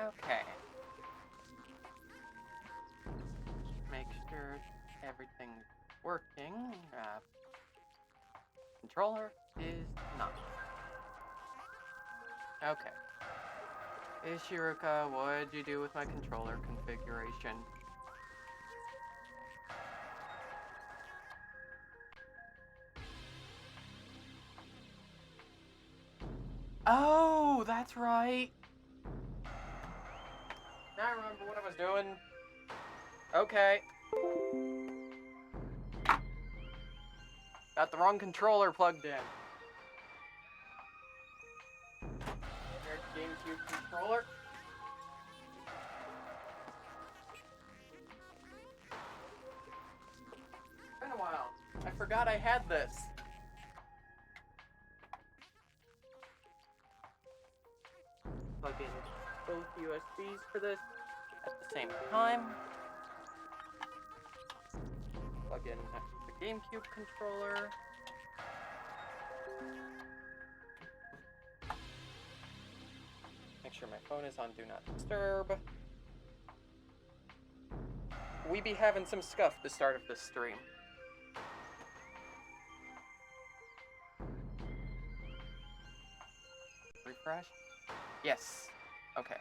Okay. Make sure everything's working. Controller is not. Okay. Ishiruka, what'd you do with my controller configuration? Oh, that's right. Now I remember what I was doing. Okay. Got the wrong controller plugged in. There's GameCube controller. It's been a while. I forgot I had this. Plug in both USBs for this at the same time. Plug in the GameCube controller. Make sure my phone is on Do Not Disturb. We be having some scuff the start of this stream. Refresh? Yes. Okay.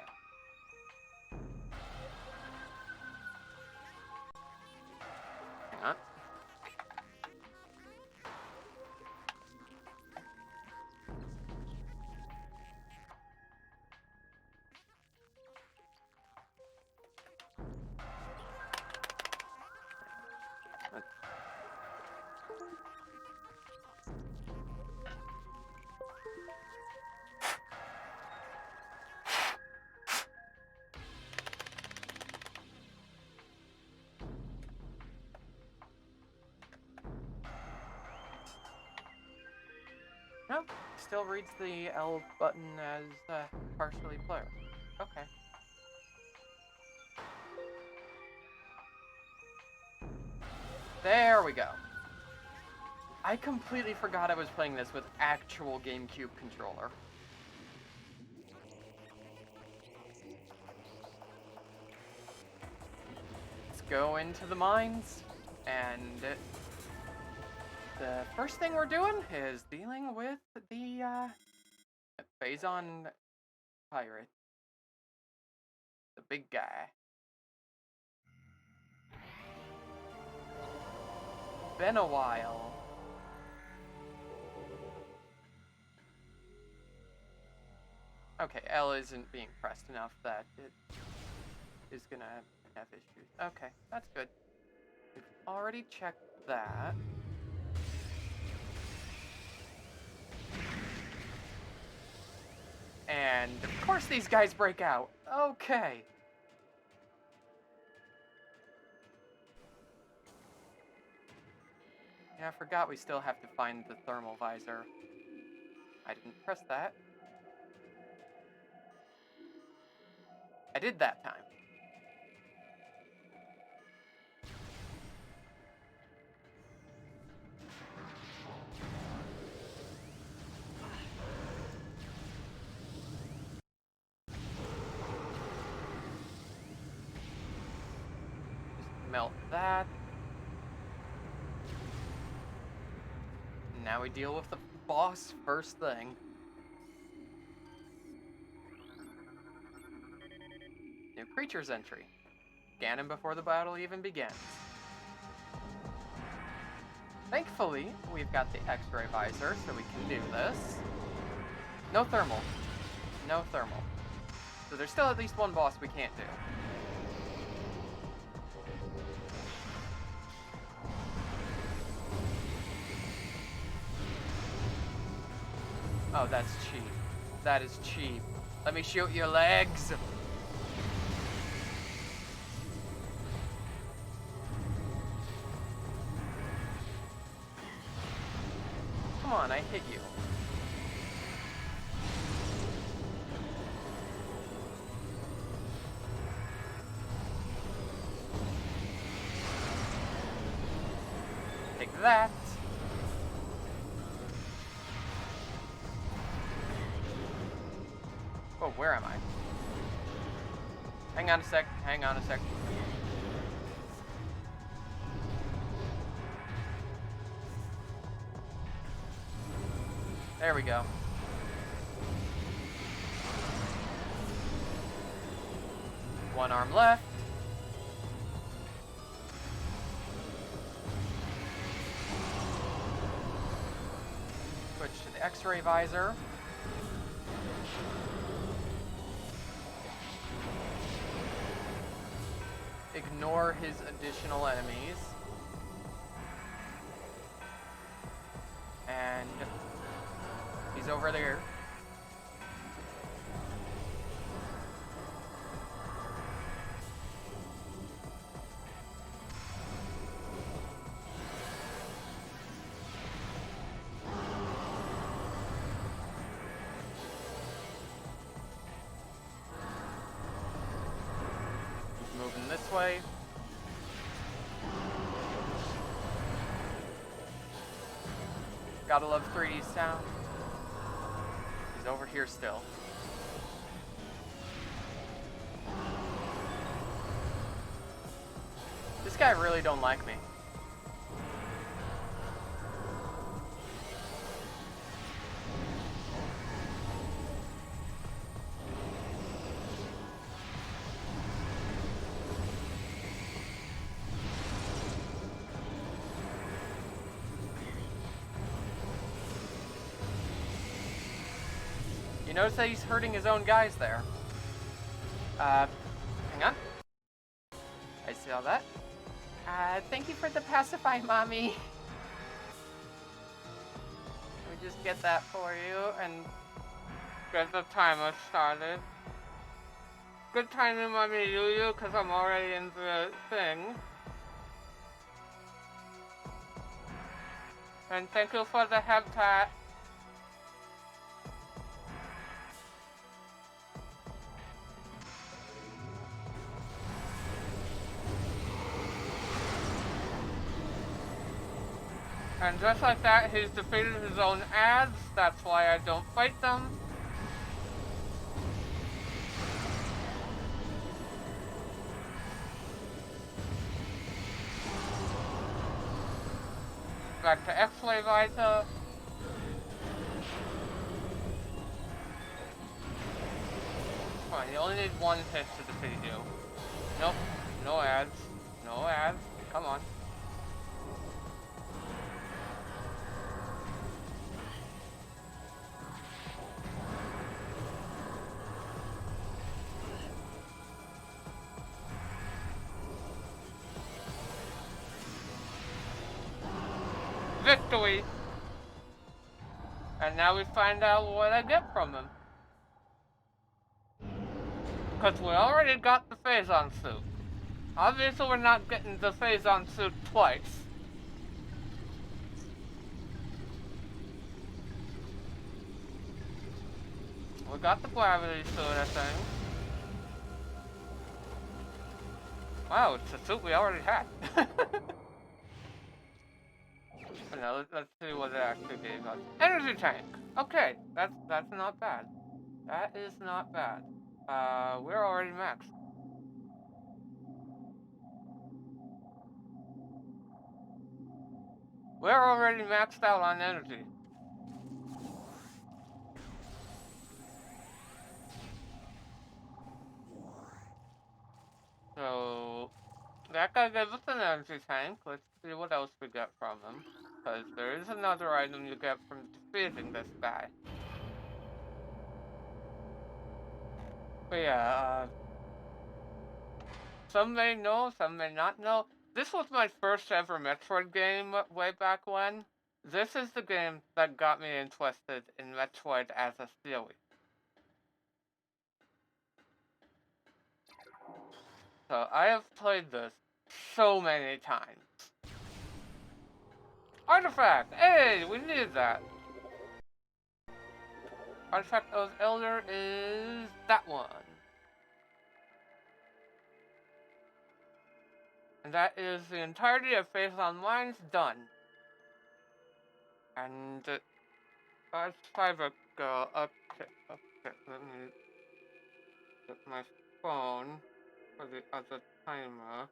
Hang on. Nope, still reads the L button as partially player. Okay. There we go. I completely forgot I was playing this with actual GameCube controller. Let's go into the mines, and the first thing we're doing is dealing with the Phazon pirate. The big guy. Been a while. Okay, L isn't being pressed enough that it is gonna have issues. Okay, that's good. We've already checked that. And of course these guys break out. Okay. Yeah, I forgot we still have to find the thermal visor. I didn't press that. I did that time. Just melt that. Now we deal with the boss first thing. New creatures entry. Scan him before the battle even begins. Thankfully, we've got the X-ray visor, so we can do this. No thermal. No thermal. So there's still at least one boss we can't do. Oh, that's cheap. That is cheap. Let me shoot your legs. Come on, I hit you. Take that. Oh, where am I? Hang on a sec. Hang on a sec. There we go. One arm left. Switch to the X-ray visor. Ignore his additional enemies. And he's over there. He's moving this way. Gotta love 3D sound. He's over here still. This guy really don't like me. You notice that he's hurting his own guys there. Hang on. I see all that. Thank you for the pacify, mommy. Let me just get that for you and get the timer started. Good timing, mommy, you, because I'm already in the thing. And thank you for the habitat. And just like that, he's defeated his own ads. That's why I don't fight them. Back to X-ray visor. Come on, you only need one hit to defeat you. Nope, no ads. No ads. Come on. Victory! And now we find out what I get from him. Because we already got the Phazon suit. Obviously we're not getting the Phazon suit twice. We got the gravity suit, I think. Wow, it's a suit we already had. But now let's see what it actually gave us. Energy tank! Okay, that's not bad. That is not bad. We're already maxed. We're already maxed out on energy. So, that guy gave us an energy tank. Let's see what else we get from him. Because there is another item you get from defeating this guy. But yeah, some may know, some may not know. This was my first ever Metroid game way back when. This is the game that got me interested in Metroid as a series. So I have played this so many times. Artifact! Hey, we needed that. Artifact of Elder is that one. And that is the entirety of Phase Online's done. And let's private go. Okay, let me get my phone. for the other timer.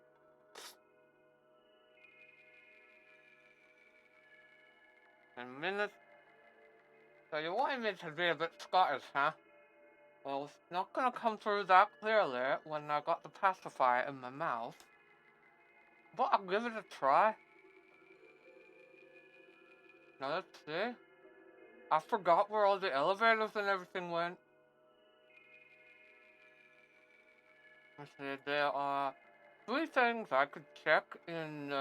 And minutes. So you wanted me to be a bit Scottish, huh? Well, it's not gonna come through that clearly when I got the pacifier in my mouth. But I'll give it a try. Now let's see. I forgot where all the elevators and everything went. Let's see, there are 3 things I could check in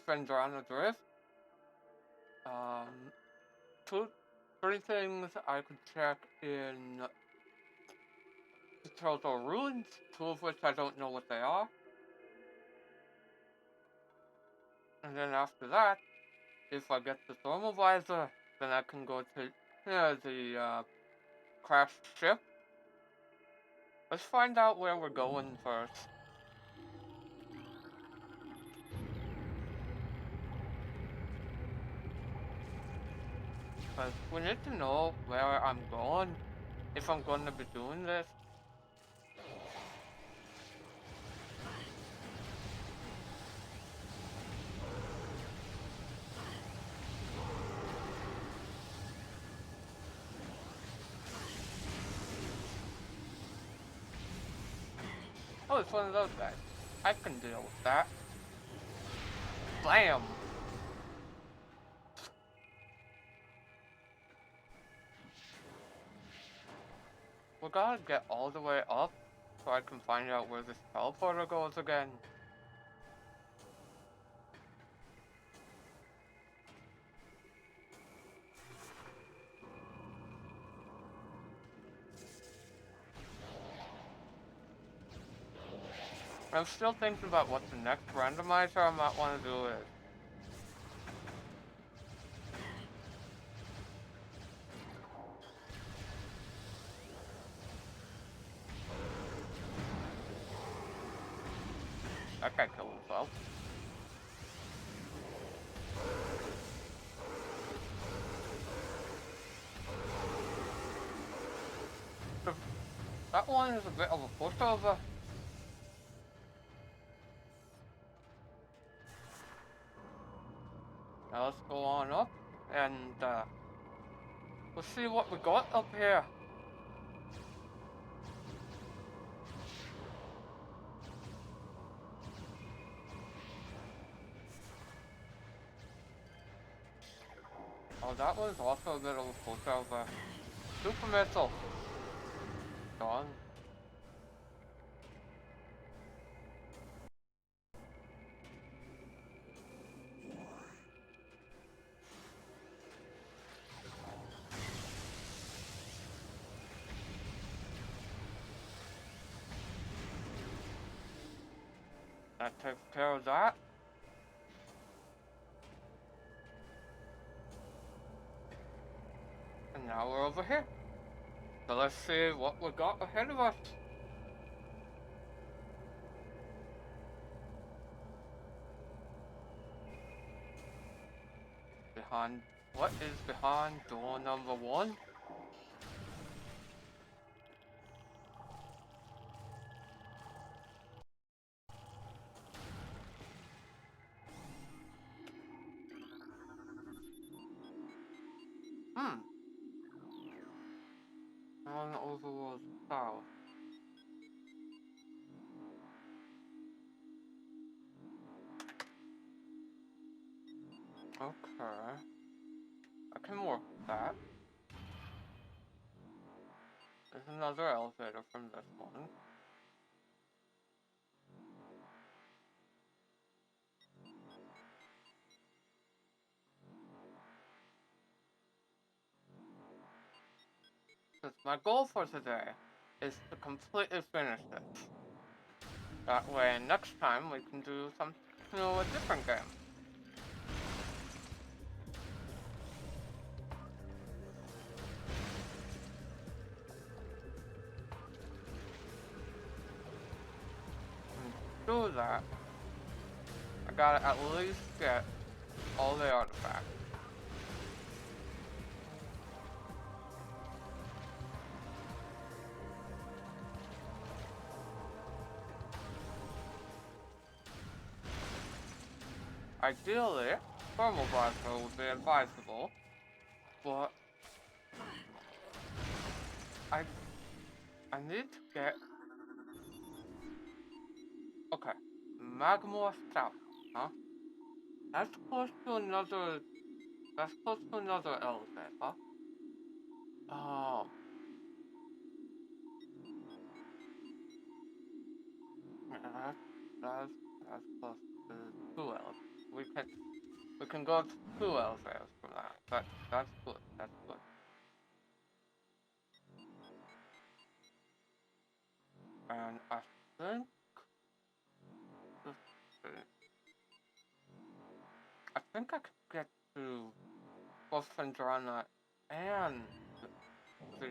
Vendrana Drift. 3 things I could check in the Turtle Ruins, 2 of which I don't know what they are. And then after that, if I get the thermal visor, then I can go to the crashed ship. Let's find out where we're going first. Because we need to know where I'm going, if I'm going to be doing this. Oh, it's one of those guys. I can deal with that. Blam! We gotta get all the way up so I can find out where this teleporter goes again. I'm still thinking about what the next randomizer I might want to do is. That guy killed himself. That one is a bit of a pushover. Now let's go on up and we'll see what we got up here. Oh, that was also a bit of a pushover. Super missile. Gone. That takes care of that. And now we're over here. So let's see what we got ahead of us. What is behind door number 1? On overworld south. Okay. I can work with that. There's another elevator from this one. Because my goal for today is to completely finish this. That way, next time we can do some, a different game. And do that, I gotta at least get all the artifacts. ideally, thermal visor would be advisable, but I need to get... Okay, Magmore South, huh? That's close to another... That's close to another elevator. Um... That's, that's, that's close to two elevators. We can go to two elevators from that. That's good. That's good. And I think I think I could get to both Sandrana and the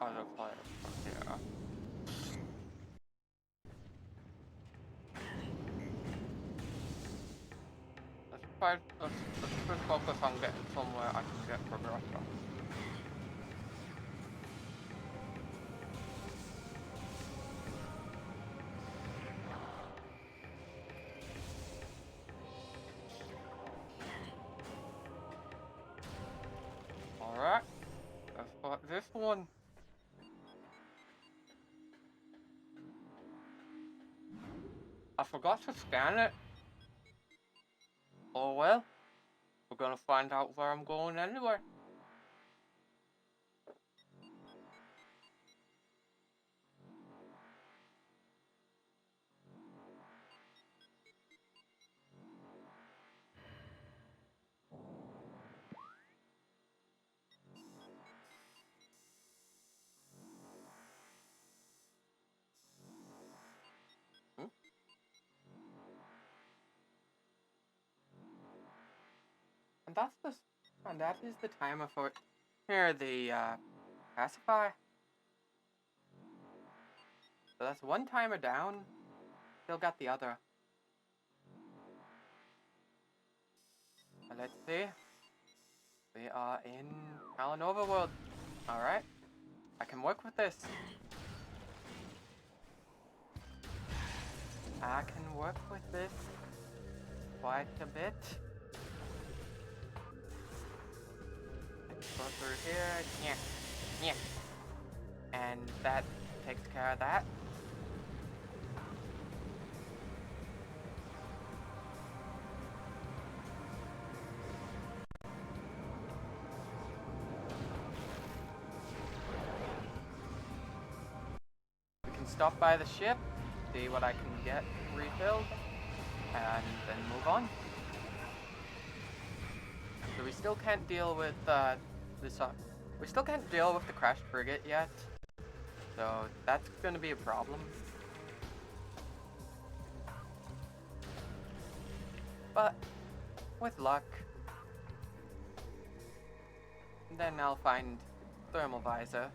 other place from here. Let's just focus on getting somewhere I can get progression. Alright, let's put this one. I forgot to scan it. Oh well, we're gonna find out where I'm going anyway. Hmm? And that's the and that is the timer for it. Here, the pacify. So that's one timer down. Still got the other. Let's see. We are in Alanova World. Alright. I can work with this. I can work with this quite a bit. Let's go through here. Yeah. And that takes care of that. We can stop by the ship, see what I can get refilled, and then move on. So we still can't deal with this. We still can't deal with the crashed frigate yet. So that's gonna be a problem. But with luck, then I'll find thermal visor.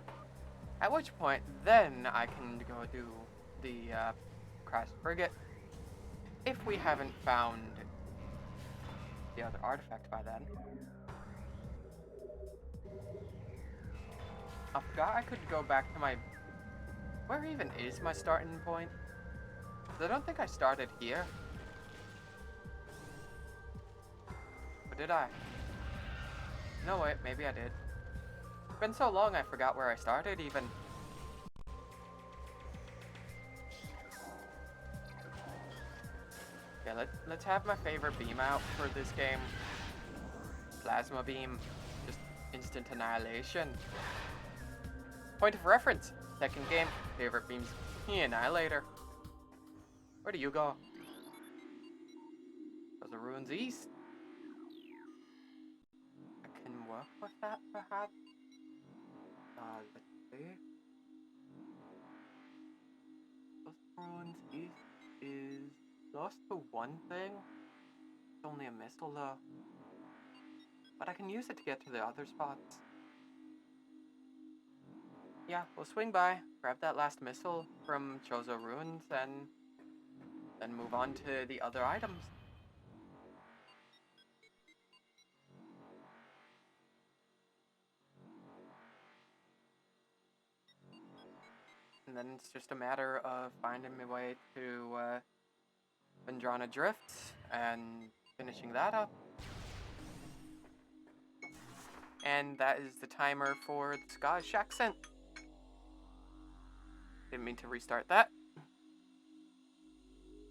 At which point, then I can go do the crashed frigate. If we haven't found the other artifact by then. I forgot I could go back to my... Where even is my starting point? I don't think I started here. Or did I? No, wait, maybe I did. It's been so long I forgot where I started even. Yeah, let's have my favorite beam out for this game. Plasma beam. Just instant annihilation. Point of reference. Second game. Favorite beams. The Annihilator. Where do you go? Those are ruins east. I can work with that perhaps. Let's see. Those ruins east is close to one thing. It's only a missile though. But I can use it to get to the other spots. Yeah, we'll swing by, grab that last missile from Chozo Ruins, and then move on to the other items. And then it's just a matter of finding my way to Been drawn adrift and finishing that up. And that is the timer for the Scottish accent. Didn't mean to restart that.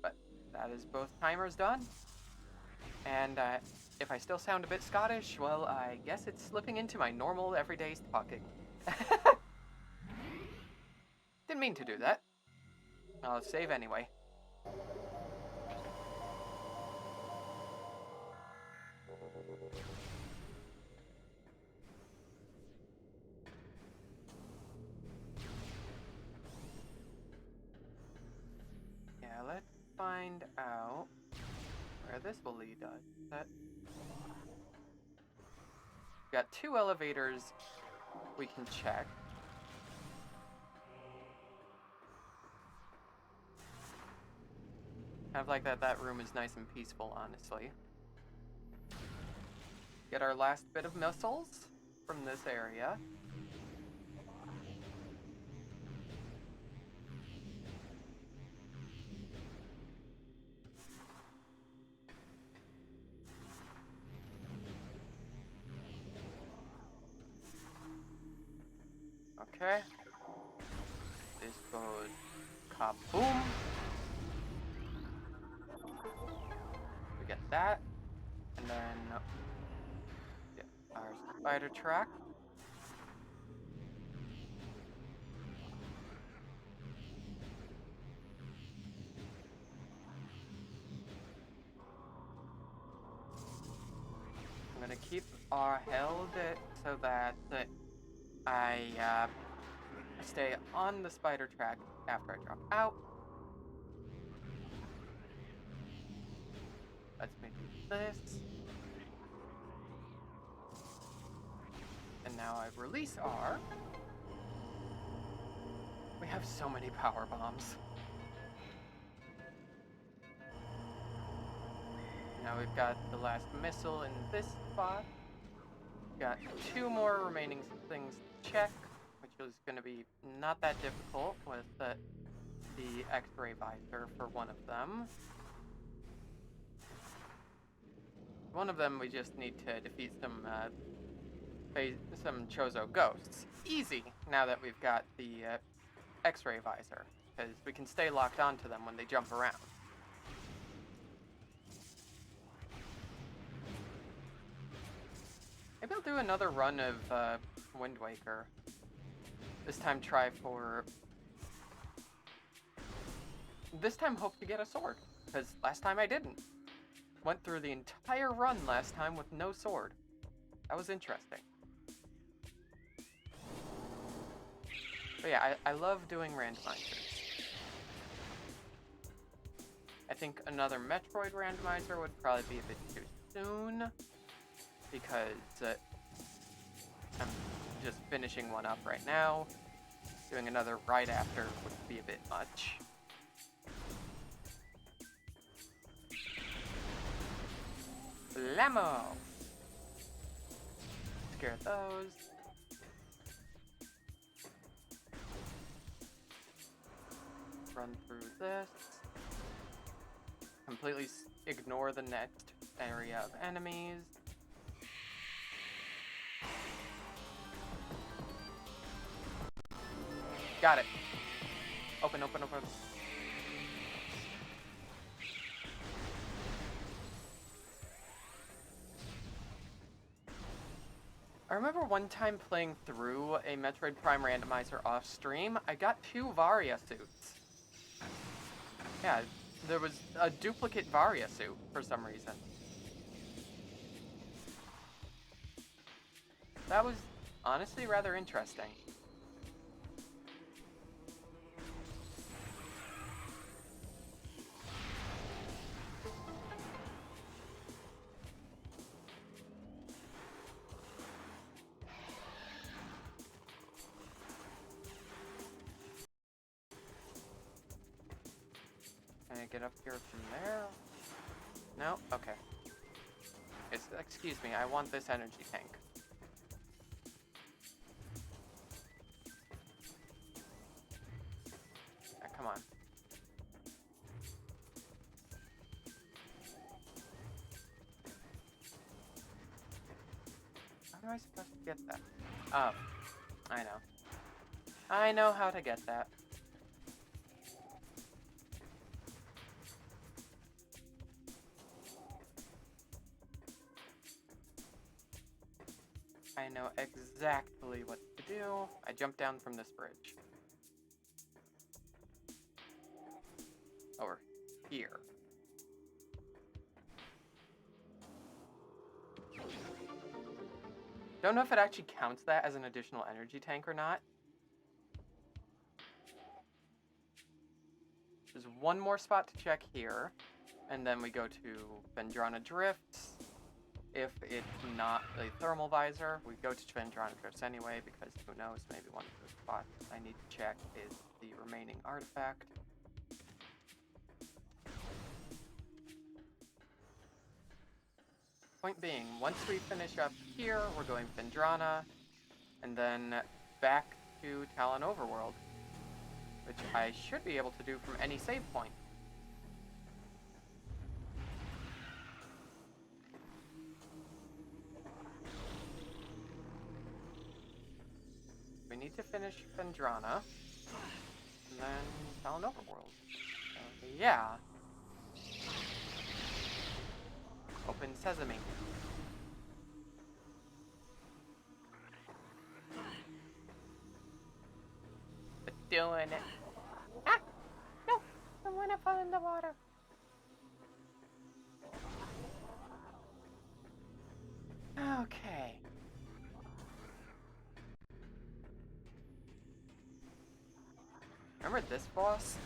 But that is both timers done. And if I still sound a bit Scottish, well, I guess it's slipping into my normal everyday talking. Didn't mean to do that. I'll save anyway. Yeah, let's find out where this will lead us. Got 2 elevators we can check. Kind of like that room is nice and peaceful, honestly. Get our last bit of missiles from this area. Okay. This goes kaboom. We get that. And then get our spider track. I'm gonna keep R held so that I stay on the spider track after I drop out. Let's make this. And now I release R. We have so many power bombs. Now we've got the last missile in this spot. Got 2 more remaining things to check, which is going to be not that difficult with the X-ray visor for one of them. One of them we just need to defeat some Chozo ghosts. Easy, now that we've got the X-ray visor, because we can stay locked onto them when they jump around. Maybe I'll do another run of Wind Waker. This time hope to get a sword, because last time I didn't. Went through the entire run last time with no sword. That was interesting. But yeah, I love doing randomizers. I think another Metroid randomizer would probably be a bit too soon, because I'm just finishing one up right now. Doing another right after would be a bit much. Blammo! Scare those. Run through this. Completely ignore the next area of enemies. Got it. Open, open, open. I remember one time playing through a Metroid Prime randomizer off stream, I got 2 Varia suits. Yeah, there was a duplicate Varia suit for some reason. That was honestly rather interesting. Can I get up here from there? No? Okay. Excuse me, I want this energy tank. Come on. am I supposed to get that? Oh, I know. I know how to get that. I know exactly what to do. I jump down from this bridge. Over here. Don't know if it actually counts that as an additional energy tank or not. There's one more spot to check here, and then we go to Vendrana Drifts. If it's not a thermal visor, we go to Vendrana Drifts anyway, because who knows, maybe one of the spots I need to check is the remaining artifact. Point being, once we finish up here, we're going Vendrana, and then back to Talon Overworld, which I should be able to do from any save point. We need to finish Vendrana, and then Talon Overworld. So, yeah. Open Sesame. But doing it. Ah! No! I want to fall in the water. Okay. Remember this boss?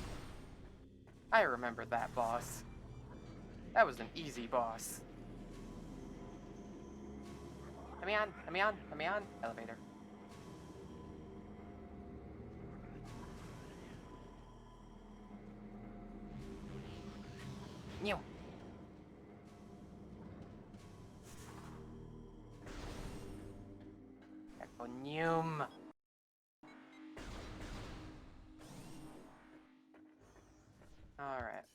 I remember that boss. That was an easy boss. Let me on, let me on, let me on. Elevator. New. Econium. Alright.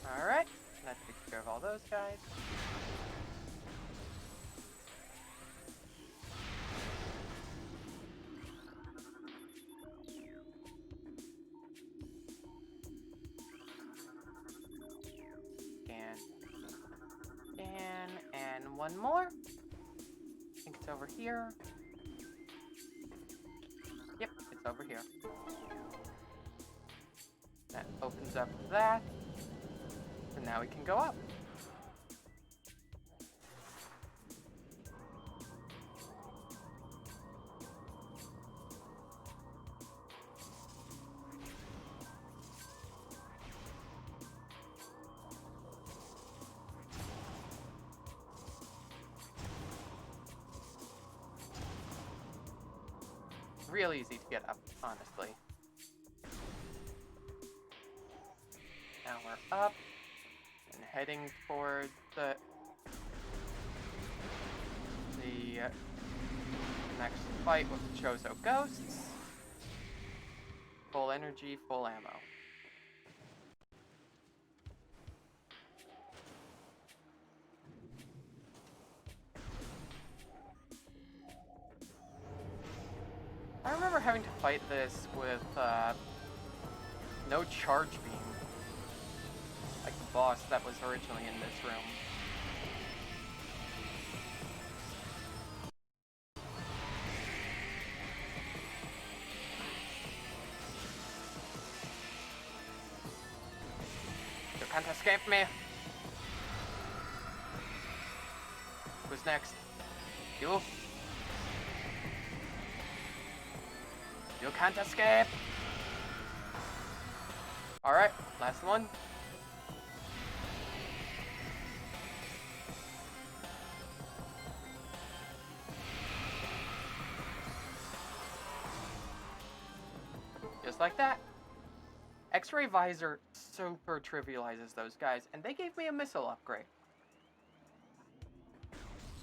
Alright. That takes care of all those guys. And one more. I think it's over here. Yep, it's over here. That opens up that. And now we can go up. Real easy to get up, honestly. Now we're up and heading towards the next fight with the Chozo Ghosts. Full energy, full ammo. I remember having to fight this with no charge beam, like the boss that was originally in this room. You can't escape me. Who's next? You? You can't escape! Alright, last one. Just like that. X-ray visor super trivializes those guys, and they gave me a missile upgrade.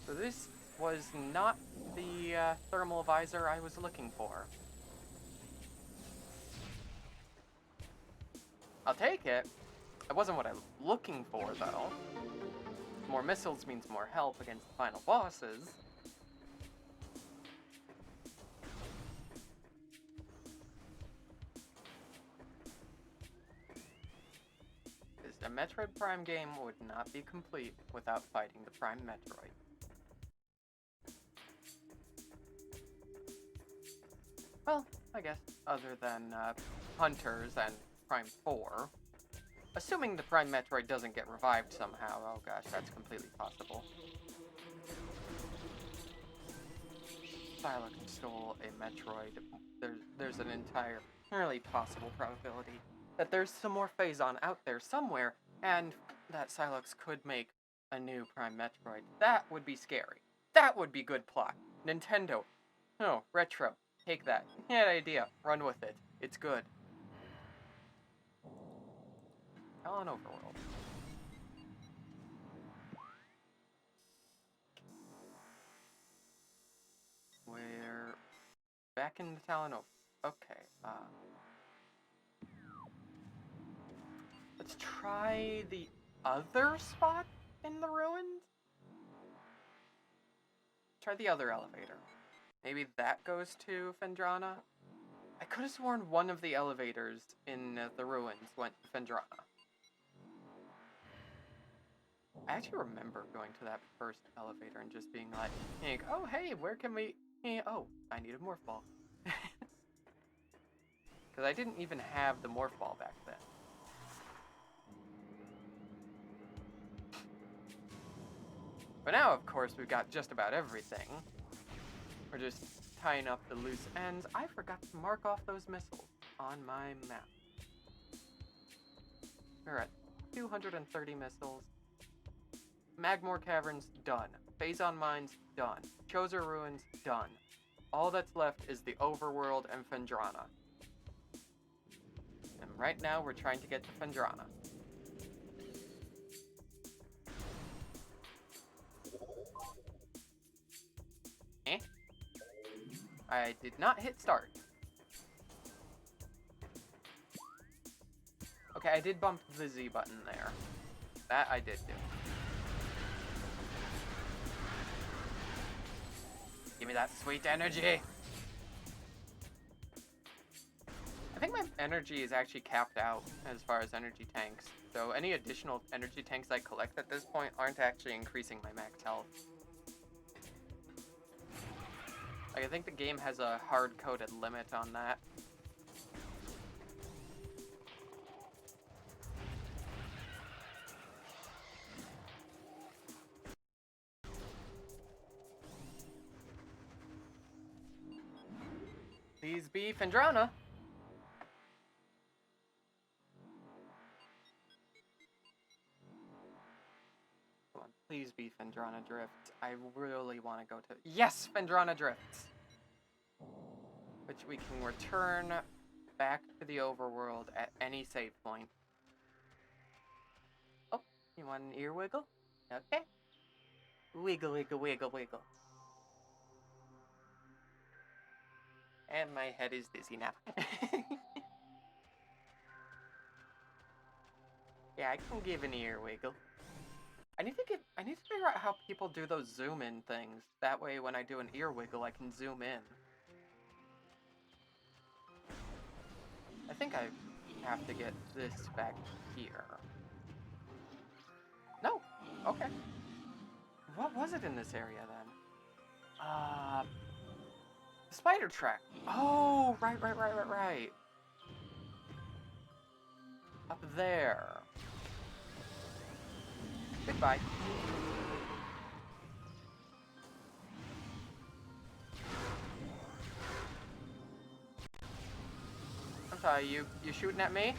So this was not the thermal visor I was looking for. I'll take it. It wasn't what I was looking for, though. More missiles means more help against the final bosses. A Metroid Prime game would not be complete without fighting the Prime Metroid. Well, I guess other than Hunters and Prime 4. Assuming the Prime Metroid doesn't get revived somehow. Oh gosh, that's completely possible. Silex stole a Metroid. There's an entirely possible probability that there's some more Phazon out there somewhere, and that Silex could make a new Prime Metroid. That would be scary. That would be good plot. Nintendo. No, Retro. Take that. Yeah, idea. Run with it. It's good. Talon Overworld. We're back in the Talon Overworld. Okay, let's try the other spot in the ruins? Try the other elevator. Maybe that goes to Phendrana? I could have sworn one of the elevators in the ruins went to Phendrana. I actually remember going to that first elevator and just being like, oh hey, where can we... Oh, I need a morph ball. Because I didn't even have the morph ball back then. But now, of course, we've got just about everything. We're just tying up the loose ends. I forgot to mark off those missiles on my map. We're at 230 missiles. Magmoor Caverns, done. Phazon Mines, done. Choser Ruins, done. All that's left is the Overworld and Phendrana. And right now, we're trying to get to Phendrana. I did not hit start. Okay, I did bump the Z button there. That I did do. Give me that sweet energy. I think my energy is actually capped out as far as energy tanks. So any additional energy tanks I collect at this point aren't actually increasing my max health. Like, I think the game has a hard-coded limit on that. Please be Phendrana. Come on, please be Phendrana Drift. I really want to go to... Yes, Phendrana Drifts! Which we can return back to the overworld at any save point. Oh, you want an ear wiggle? Okay. Wiggle, wiggle, wiggle, wiggle. And my head is dizzy now. Yeah, I can give an ear wiggle. I need to figure out how people do those zoom in things. That way when I do an ear wiggle, I can zoom in. I think I have to get this back here. No. Okay. What was it in this area then? Spider track. Oh, right. Up there. Goodbye. I'm sorry, you shooting at me?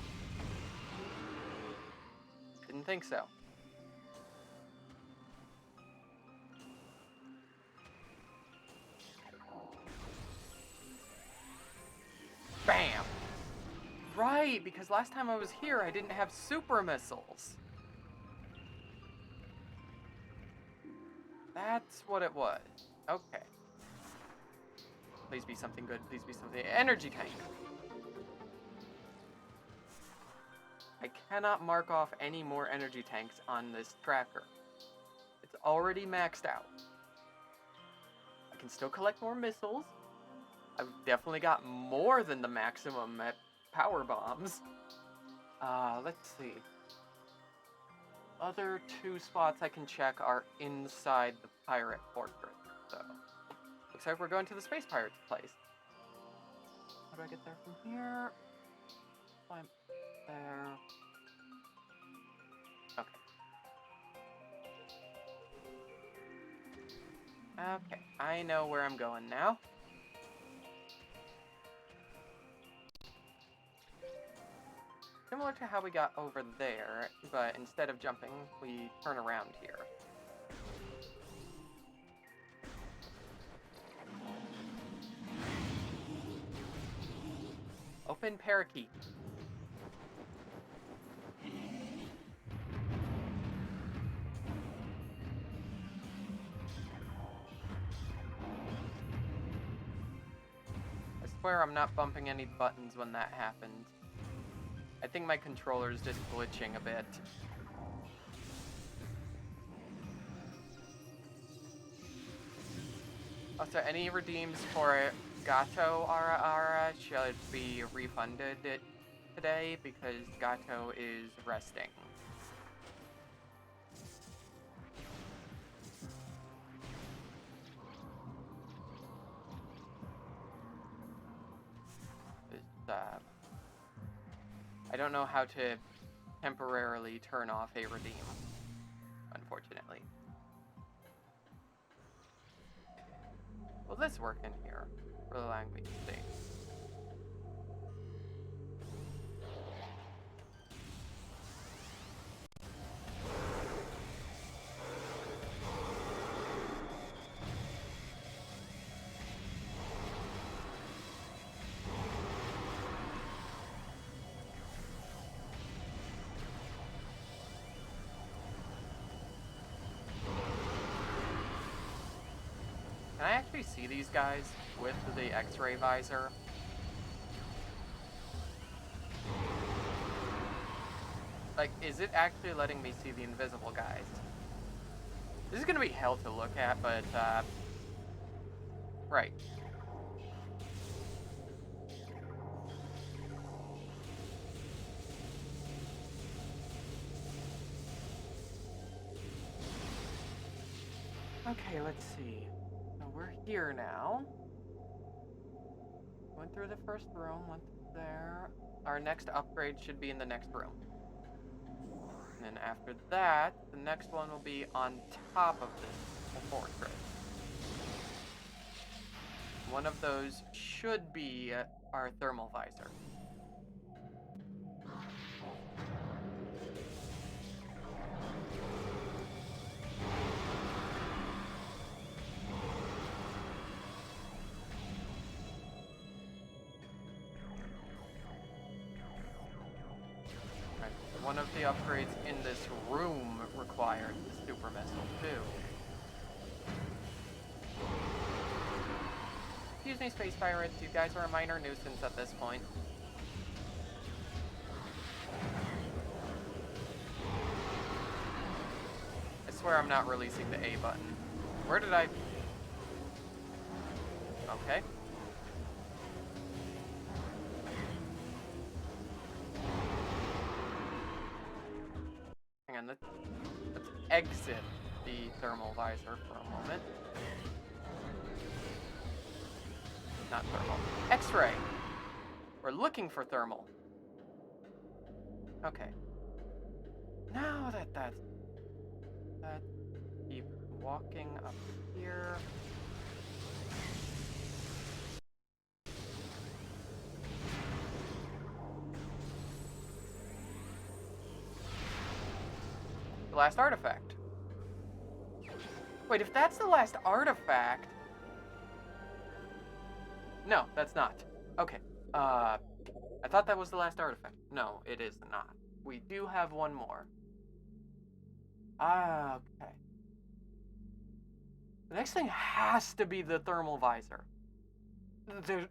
Didn't think so. Bam! Right! right, because last time I was here, I didn't have super missiles. That's what it was. Okay. Please be something good. Please be something. Energy tank. I cannot mark off any more energy tanks on this tracker. It's already maxed out. I can still collect more missiles. I've definitely got more than the maximum at power bombs. Let's see. Other 2 spots I can check are inside the pirate fortress, so looks like we're going to the space pirate's place. How do I get there from here? Climb there. Okay. Okay, I know where I'm going now. Similar to how we got over there, but instead of jumping, we turn around here. Open parakeet. I swear I'm not bumping any buttons when that happens. I think my controller's just glitching a bit. Also, any redeems for Gato Ara should be refunded today because Gato is resting. I don't know how to temporarily turn off a redeem, unfortunately. Will this work in here? For allowing me to see. Can I actually see these guys with the X-ray visor? Like, is it actually letting me see the invisible guys? This is gonna be hell to look at, but, right. Okay, let's see. So we're here now. Went through the first room, went there. Our next upgrade should be in the next room. And then after that, the next one will be on top of this fortress. One of those should be our thermal visor. One of the upgrades in this room required the super missile too. Excuse me, space pirates, you guys are a minor nuisance at this point. I swear I'm not releasing the A button. Where did I... Okay. Hang on, let's exit the thermal visor for a moment. Not thermal. X-ray! We're looking for thermal. Okay. Now let's keep walking up here. The last artifact. Wait, if that's the last artifact... No, that's not. Okay. I thought that was the last artifact. No, it is not. We do have one more. Ah, okay. The next thing has to be the thermal visor.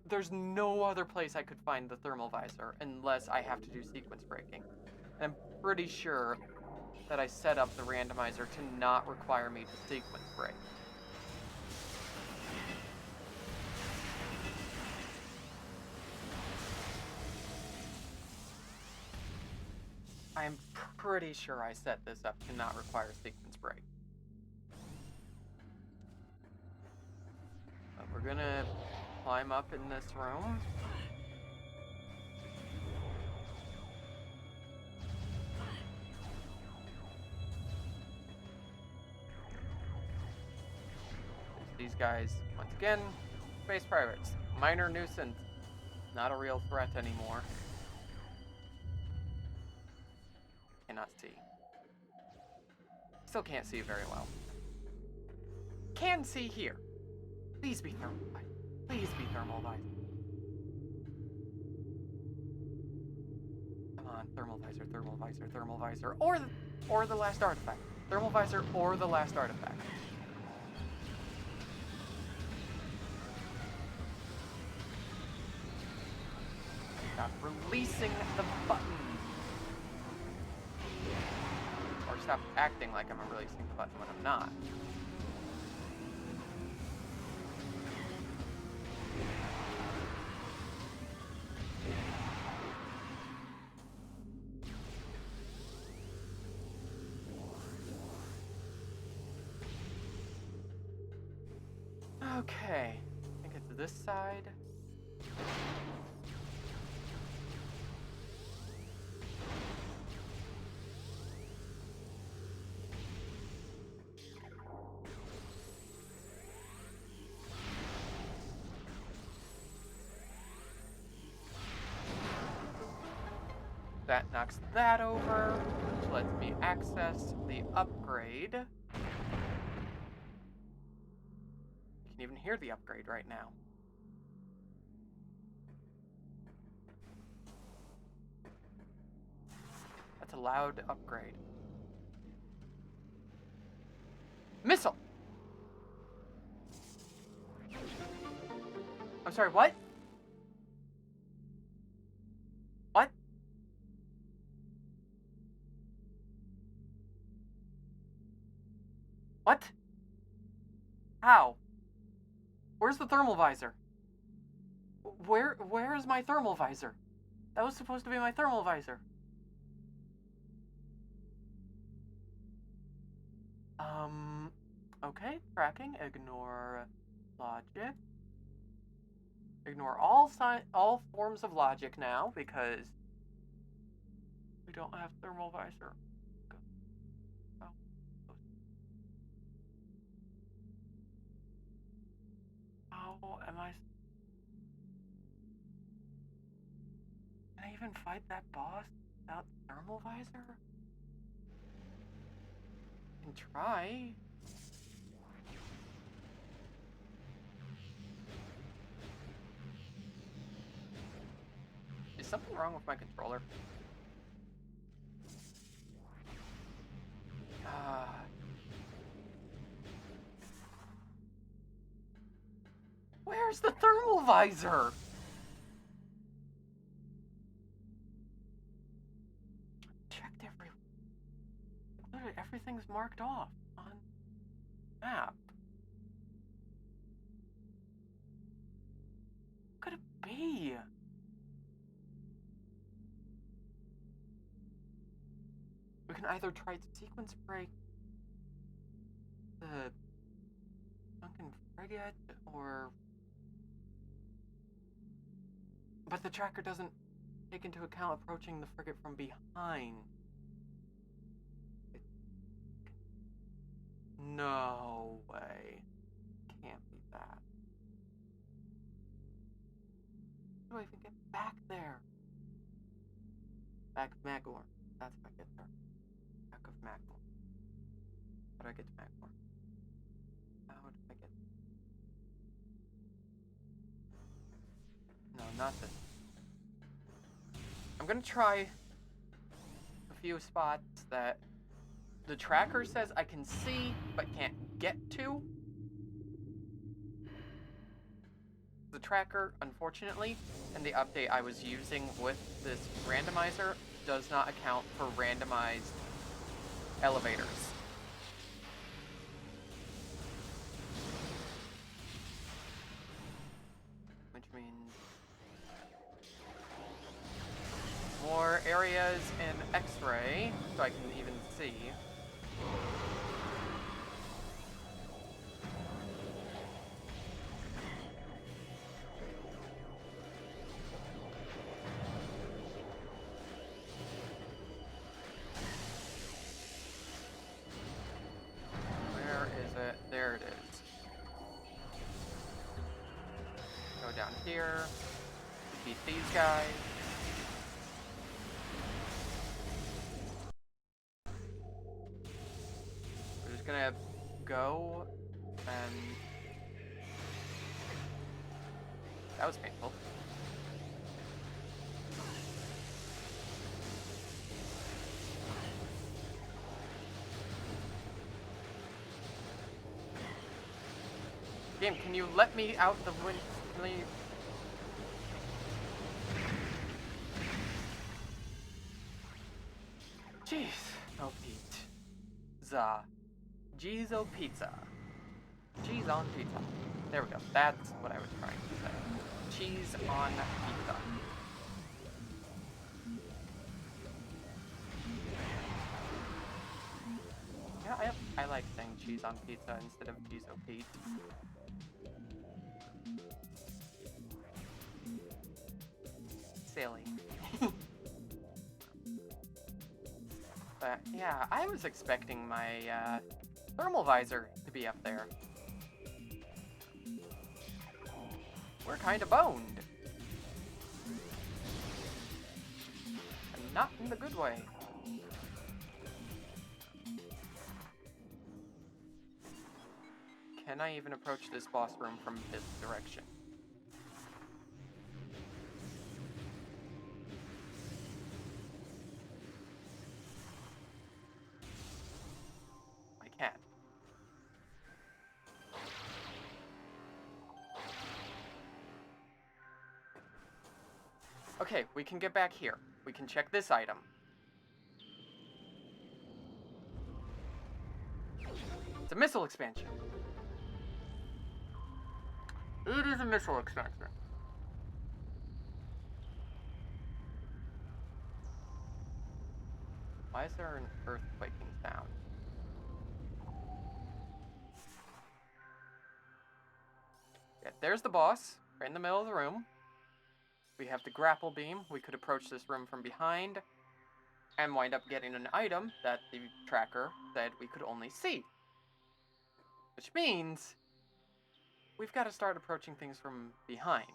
There's no other place I could find the thermal visor unless I have to do sequence breaking. And I'm pretty sure that I set up the randomizer to not require me to sequence break. I'm pretty sure I set this up to not require sequence break. But we're gonna climb up in this room. These guys, once again, space pirates. Minor nuisance. Not a real threat anymore. Cannot see. Still can't see very well. Can see here. Please be thermal visor. Please be thermal visor. Come on, thermal visor, thermal visor, thermal visor, or the last artifact. Thermal visor or the last artifact. Stop releasing the button. Or stop acting like I'm releasing the button when I'm not. Okay, I think it's this side. That knocks that over, which lets me access the upgrade. You can even hear the upgrade right now. That's a loud upgrade. Missile! I'm sorry, what? What? What? How? Where's the thermal visor? Where is my thermal visor? That was supposed to be my thermal visor. Okay, tracking, ignore logic. Ignore all forms of logic now because we don't have thermal visor. Oh. How am I? Can I even fight that boss without thermal visor? I can try. Is something wrong with my controller? Where's the thermal visor? Checked everywhere. Literally everything's marked off on the map. What could it be? We can either try to sequence break the sunken frigate, but the tracker doesn't take into account approaching the frigate from behind. No way. Can't be that. How do I even get back there? Back of Magor. That's if I get there. Back of Magor. How do I get to Magor? How do I get there? No, not this. gonna try a few spots that the tracker says I can see but can't get to. The tracker, unfortunately, and the update I was using with this randomizer does not account for randomized elevators. Which means more areas in X-ray, so I can even see. Where is it? There it is. Go down here. Beat these guys. We're just gonna go and... That was painful. Game, can you let me out the window, please? Jeez, oh pizza. Cheese o pizza. Cheese on pizza. There we go. That's what I was trying to say. Cheese on pizza. Yeah, I like saying cheese on pizza instead of cheese o pizza. Silly. But yeah, I was expecting my thermal visor to be up there. We're kind of boned. And not in the good way. Can I even approach this boss room from this direction? I can't. Okay, we can get back here. We can check this item. It's a missile expansion. It is a missile expansion. Why is there an earthquaking sound? Yeah, there's the boss, right in the middle of the room. We have the grapple beam. We could approach this room from behind and wind up getting an item that the tracker said we could only see. Which means we've got to start approaching things from behind.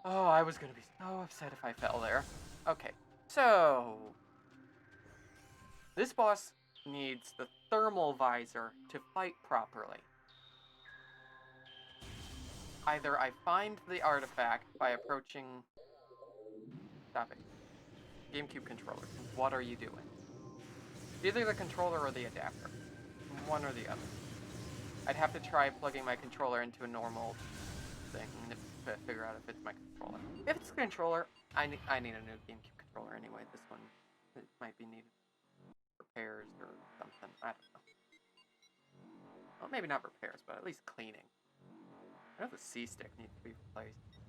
Oh, I was going to be so upset if I fell there. Okay, so this boss needs the thermal visor to fight properly. Either I find the artifact by approaching... Stop it. GameCube controller. What are you doing? Either the controller or the adapter. One or the other. I'd have to try plugging my controller into a normal thing to figure out if it's my controller. If it's the controller, I need a new GameCube controller anyway. This one it might be needed repairs or something. I don't know. Well, maybe not repairs, but at least cleaning. I know the C-stick needs to be replaced.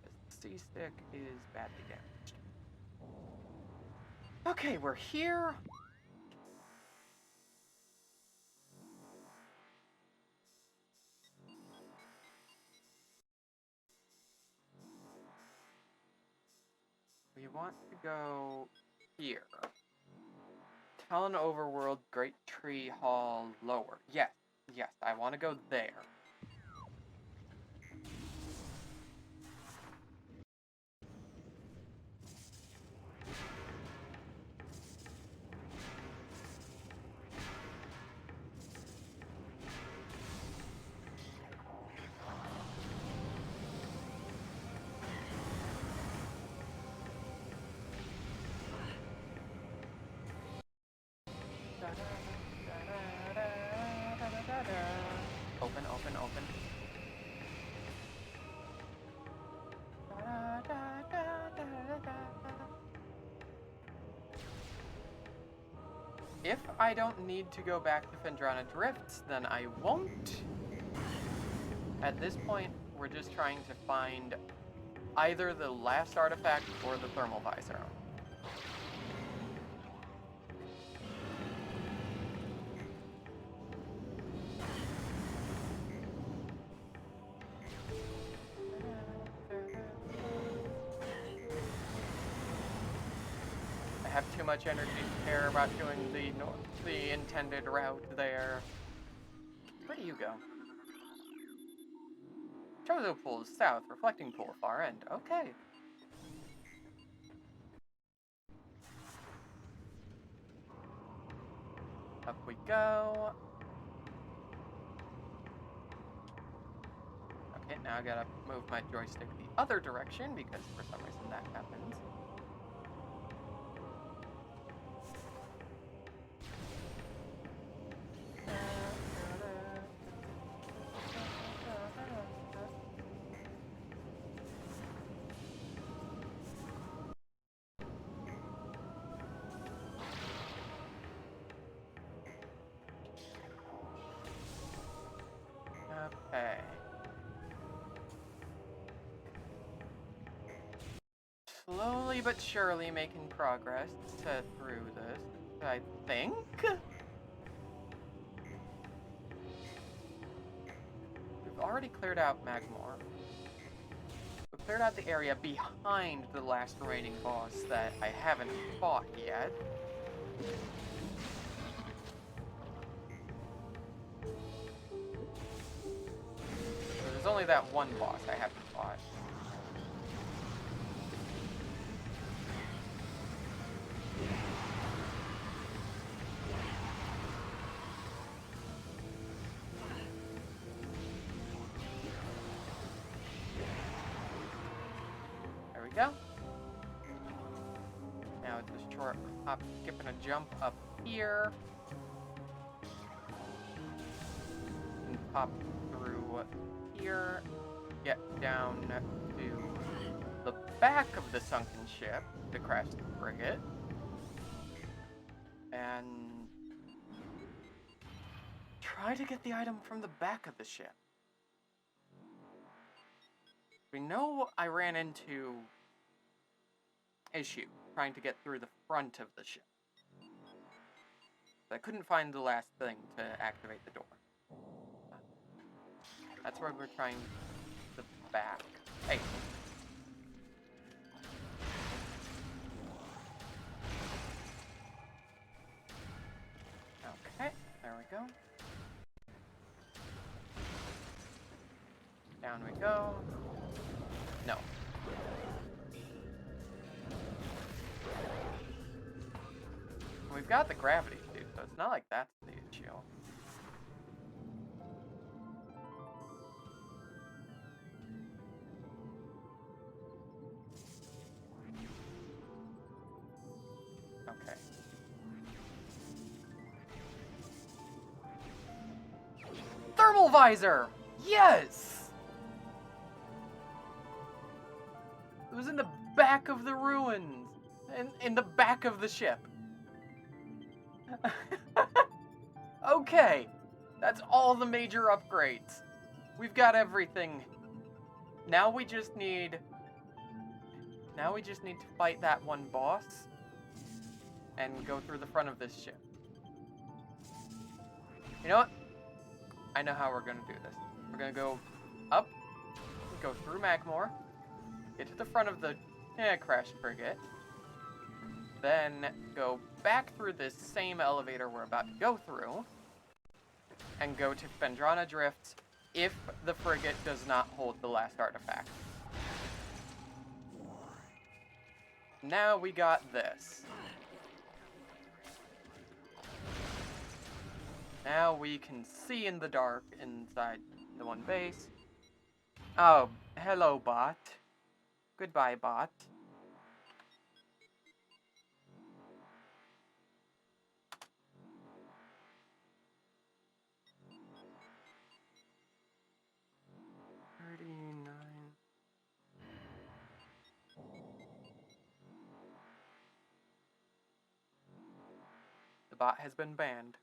The C-stick is badly damaged. Okay, we're here. We want to go here. Town Overworld, Great Tree Hall, lower. Yes, yes, I want to go there. Open, open, open. If I don't need to go back to Phendrana Drifts, then I won't. At this point, we're just trying to find either the last artifact or the thermal visor. I have too much energy to care about doing the intended route there. Where do you go? Chozo Pool is south, Reflecting Pool far end. Okay. Up we go. Okay, now I gotta move my joystick the other direction because for some reason that happens. Okay. Slowly but surely making progress through this, I think. We've already cleared out Magmore. We've cleared out the area behind the last remaining boss that I haven't fought yet. So there's only that one boss I haven't fought. There we go. Now it's a short hop, skip, and a jump up here. And pop through here. Get down to the back of the sunken ship, the crashed frigate. And try to get the item from the back of the ship. We know I ran into issue trying to get through the front of the ship. But I couldn't find the last thing to activate the door. That's where we're trying the back. Hey. Okay, there we go. Down we go. No. We've got the gravity too, so it's not like that's the issue. Okay. Thermal visor! Yes! It was in the back of the ruins. In the back of the ship. Okay. That's all the major upgrades. We've got everything. Now we just need to fight that one boss and go through the front of this ship. You know what? I know how we're gonna do this. We're gonna go up, go through Magmore, get to the front of the crashed frigate, then go back through this same elevator we're about to go through, and go to Phendrana Drifts if the frigate does not hold the last artifact. Now we got this. Now we can see in the dark inside the one base. Oh, hello, bot. Goodbye, bot. The bot has been banned.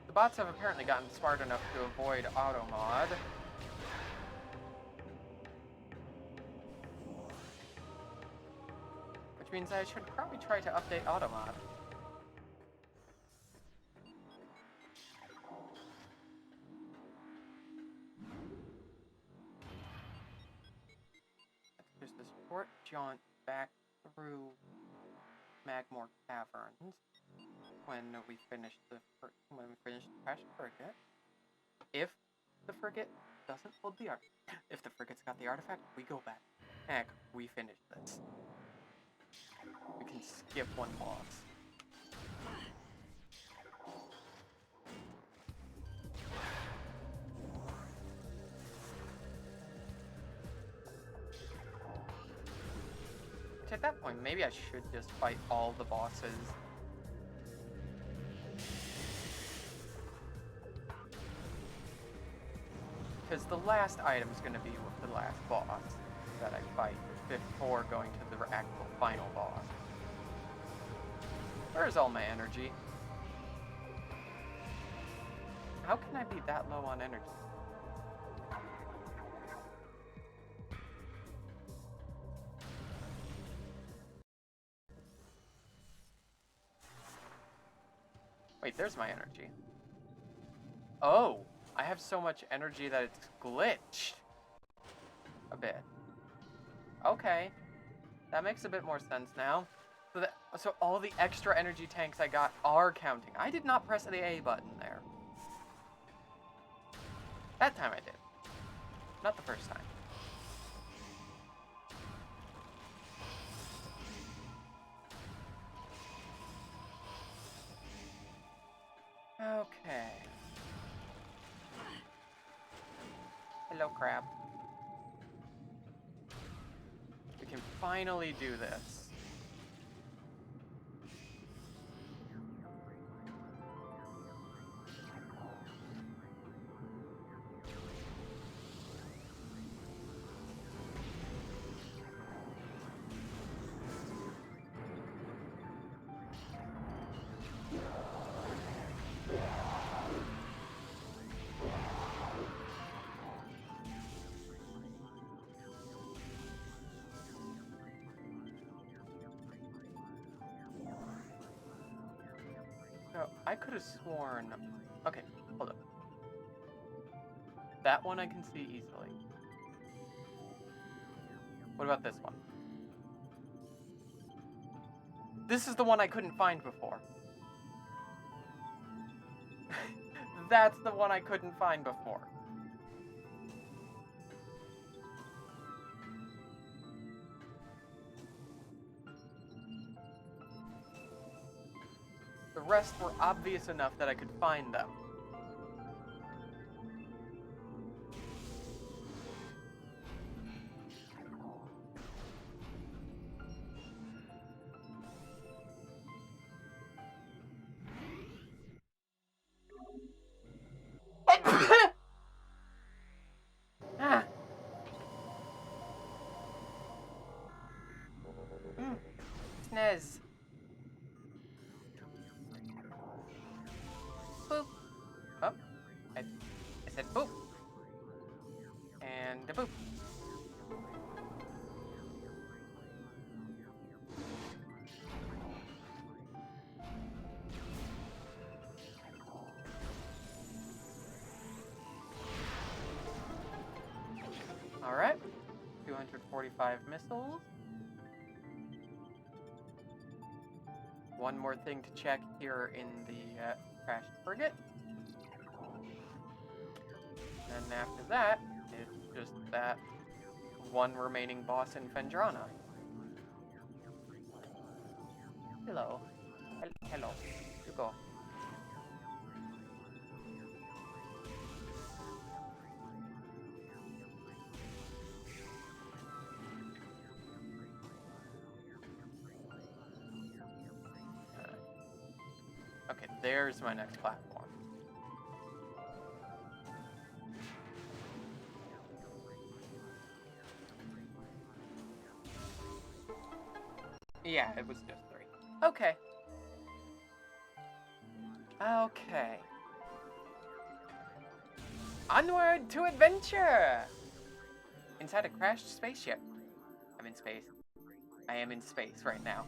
The bots have apparently gotten smart enough to avoid auto mod. Which means I should probably try to update auto mod. There's this short jaunt back through Magmore Caverns when we finish the Crash Frigate. If the frigate doesn't hold the art, if the frigate's got the artifact, we go back. Heck, we finish this. We can skip one boss. Which at that point, maybe I should just fight all the bosses. Because the last item is going to be with the last boss that I fight before going to the actual final boss. Where's all my energy? How can I be that low on energy? Wait, there's my energy. Oh, I have so much energy that it's glitched. A bit. Okay. That makes a bit more sense now. So all the extra energy tanks I got are counting. I did not press the A button there. That time I did. Not the first time. Okay. Hello, crab. We can finally do this. So, I could have sworn... Okay, hold up. That one I can see easily. What about this one? This is the one I couldn't find before. That's the one I couldn't find before. The rest were obvious enough that I could find them. Ah. Snez. Boop. Oh. I said boop. And a boop. Alright. 245 missiles. One more thing to check here in the Crash Frigate. And then after that, it's just that one remaining boss in Fendrana. Hello. Hello. You go. Okay, there's my next platform. Yeah, it was just 3. Okay. Okay. Onward to adventure! Inside a crashed spaceship. I'm in space. I am in space right now.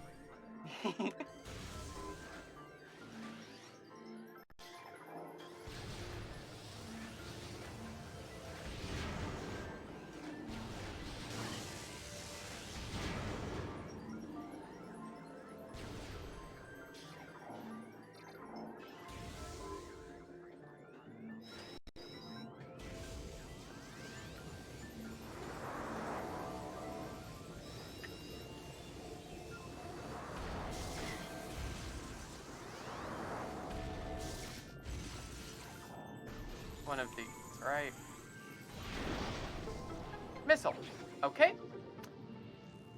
One of these, right? Missile. Okay.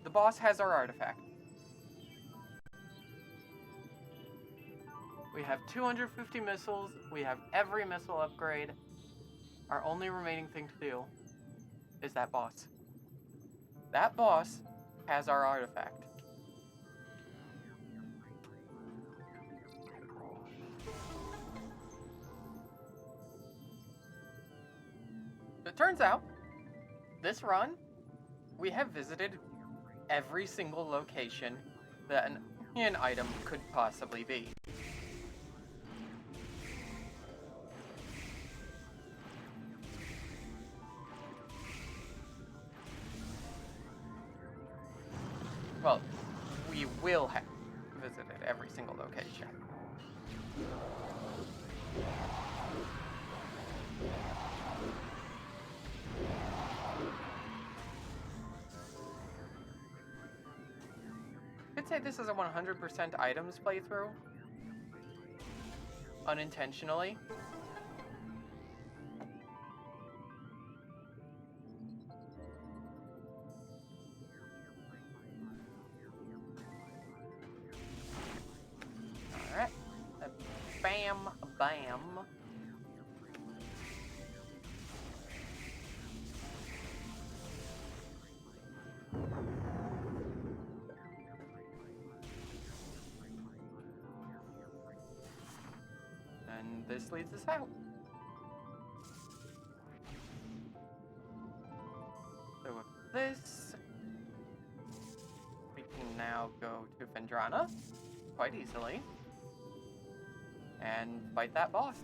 The boss has our artifact. We have 250 missiles. We have every missile upgrade. Our only remaining thing to do is that boss. That boss has our artifact. It turns out, this run, we have visited every single location that an item could possibly be. Well, we will have visited every single location. I'd say this is a 100% items playthrough. Unintentionally. Alright. Bam, bam. And this leads us out. So with this, we can now go to Vendrana quite easily and fight that boss.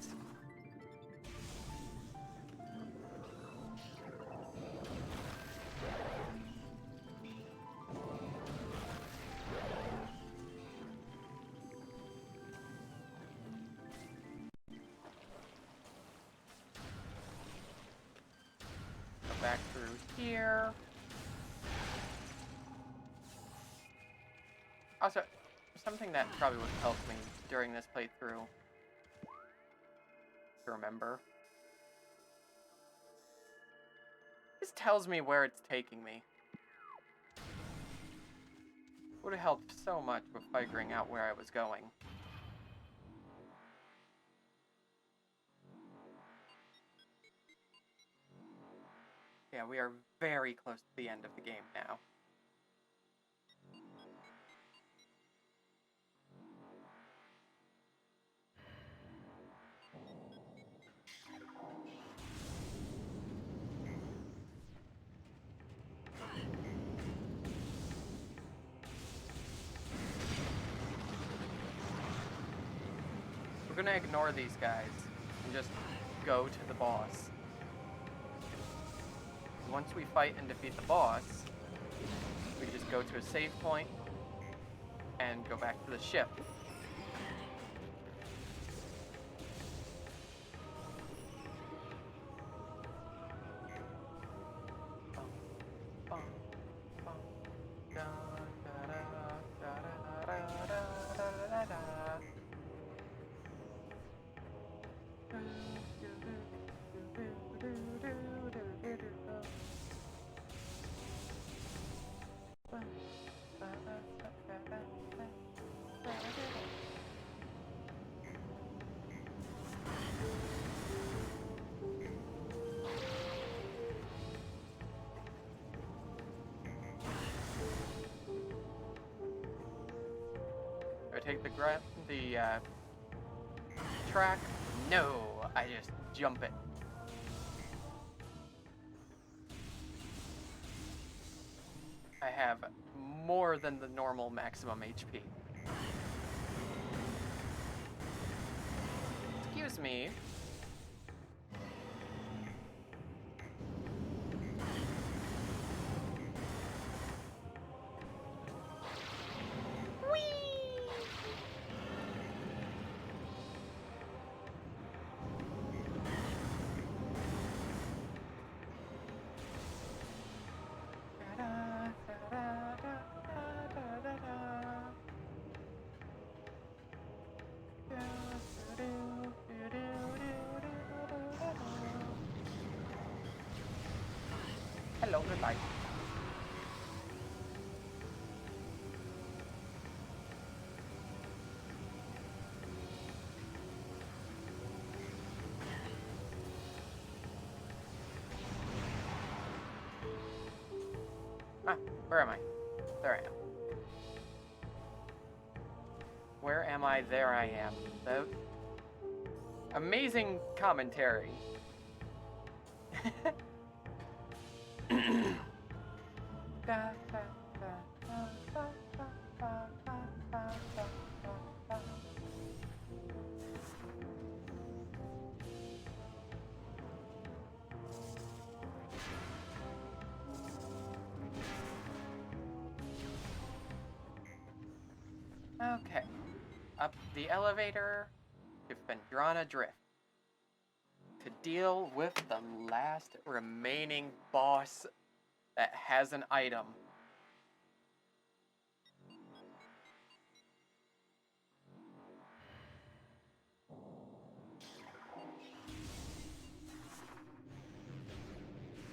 Back through here. Also, something that probably would help me during this playthrough to remember. This tells me where it's taking me. Would have helped so much with figuring out where I was going. Yeah, we are very close to the end of the game now. We're gonna ignore these guys and just go to the boss. Once we fight and defeat the boss, we just go to a save point and go back to the ship. take the track? No, I just jump it. I have more than the normal maximum HP. Excuse me. Hello, goodbye. Ah, where am I? There I am. Where am I? There I am. The amazing commentary. Okay. Up the elevator. You've been drawn adrift. To deal with the last remaining boss that has an item.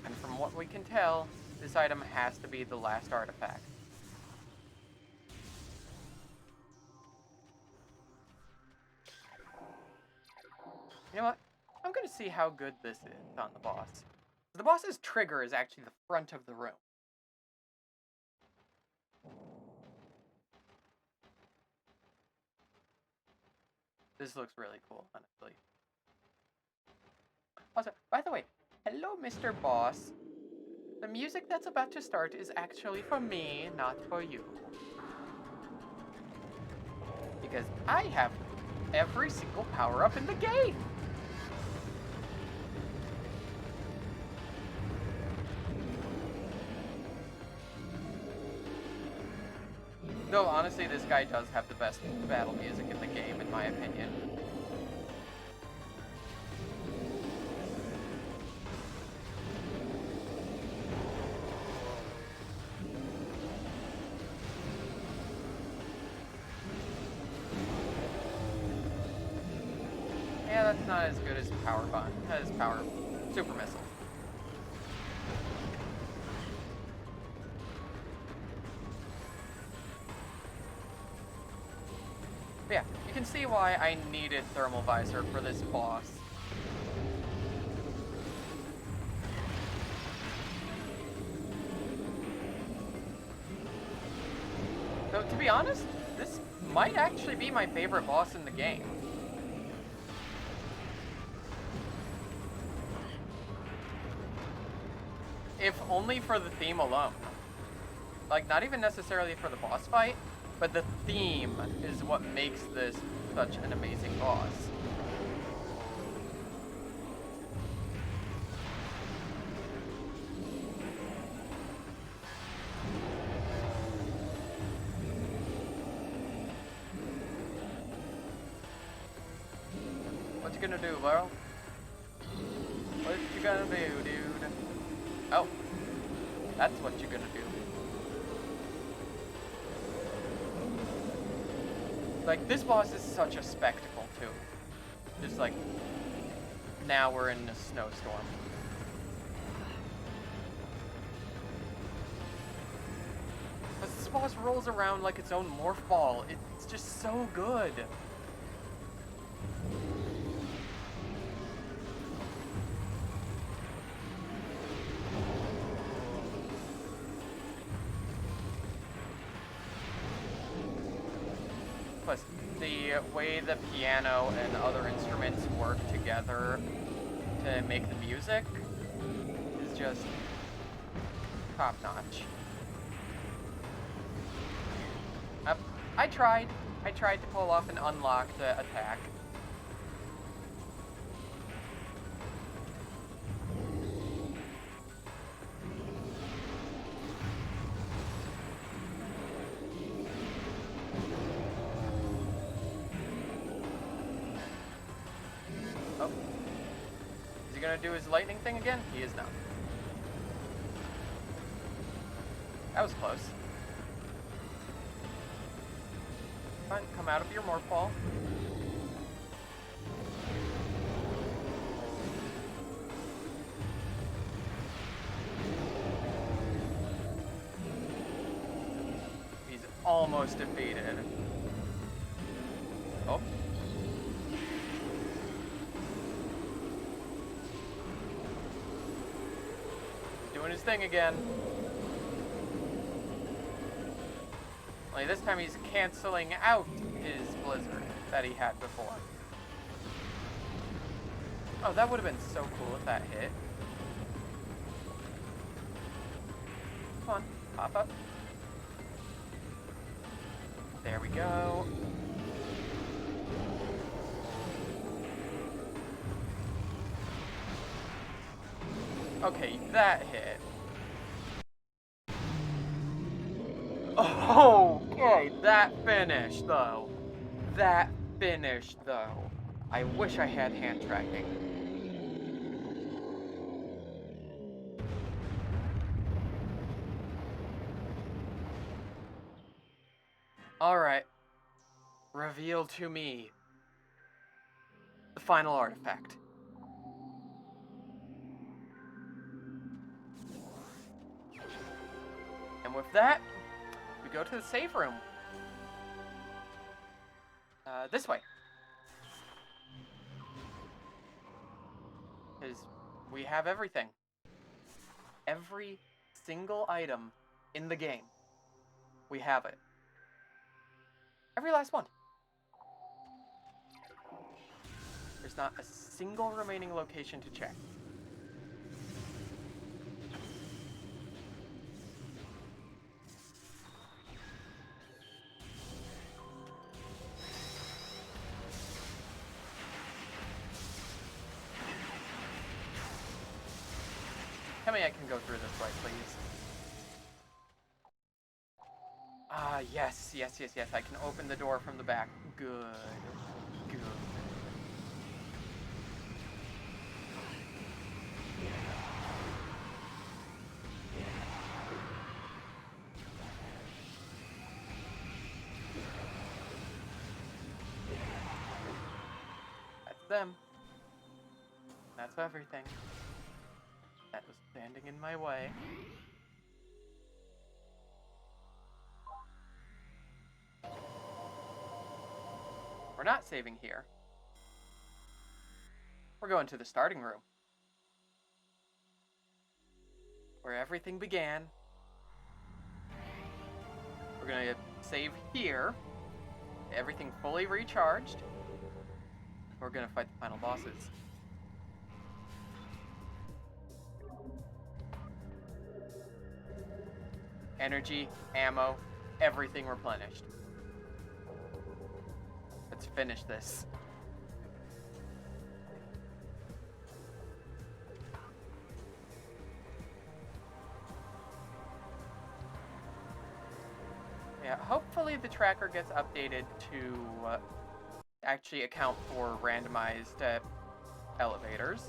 And from what we can tell, this item has to be the last artifact. You know what? I'm gonna see how good this is on the boss. The boss's trigger is actually the front of the room. This looks really cool, honestly. Also, by the way, hello, Mr. Boss. The music that's about to start is actually for me, not for you. Because I have every single power-up in the game! Though, honestly, this guy does have the best battle music in the game, in my opinion. Yeah, that's not as good as power super missile. But yeah, you can see why I needed Thermal Visor for this boss. So, to be honest, this might actually be my favorite boss in the game. If only for the theme alone. Like, not even necessarily for the boss fight, but the theme is what makes this such an amazing boss. What you gonna do, Laurel? What you gonna do, dude? Oh, that's what you're gonna do. Like, this boss is such a spectacle, too. Just like, now we're in a snowstorm. As this boss rolls around like its own morph ball, it's just so good. Plus, the way the piano and other instruments work together to make the music is just top notch. I tried. I tried to pull off an unlocked attack. Oh. Is he gonna do his lightning thing again? He is not. That was close. Fine, come out of your morph ball. He's almost defeated. Oh. He's doing his thing again. Only this time he's canceling out his blizzard that he had before. Oh, that would have been so cool if that hit. Come on, pop up. There we go. Okay, that hit. Okay, that finished, though. That finished, though. I wish I had hand tracking. Alright. Reveal to me the final artifact. And with that, we go to the save room. This way. Because we have everything. Every single item in the game. We have it. Every last one. There's not a single remaining location to check. Tell me I can go through this way, please. Ah, yes, yes, yes, yes. I can open the door from the back. Good. Good. That's them. That's everything. That was standing in my way. We're not saving here. We're going to the starting room. Where everything began. We're going to save here. Everything fully recharged. We're going to fight the final bosses. Energy, ammo, everything replenished. Let's finish this. Yeah, hopefully the tracker gets updated to actually account for randomized elevators.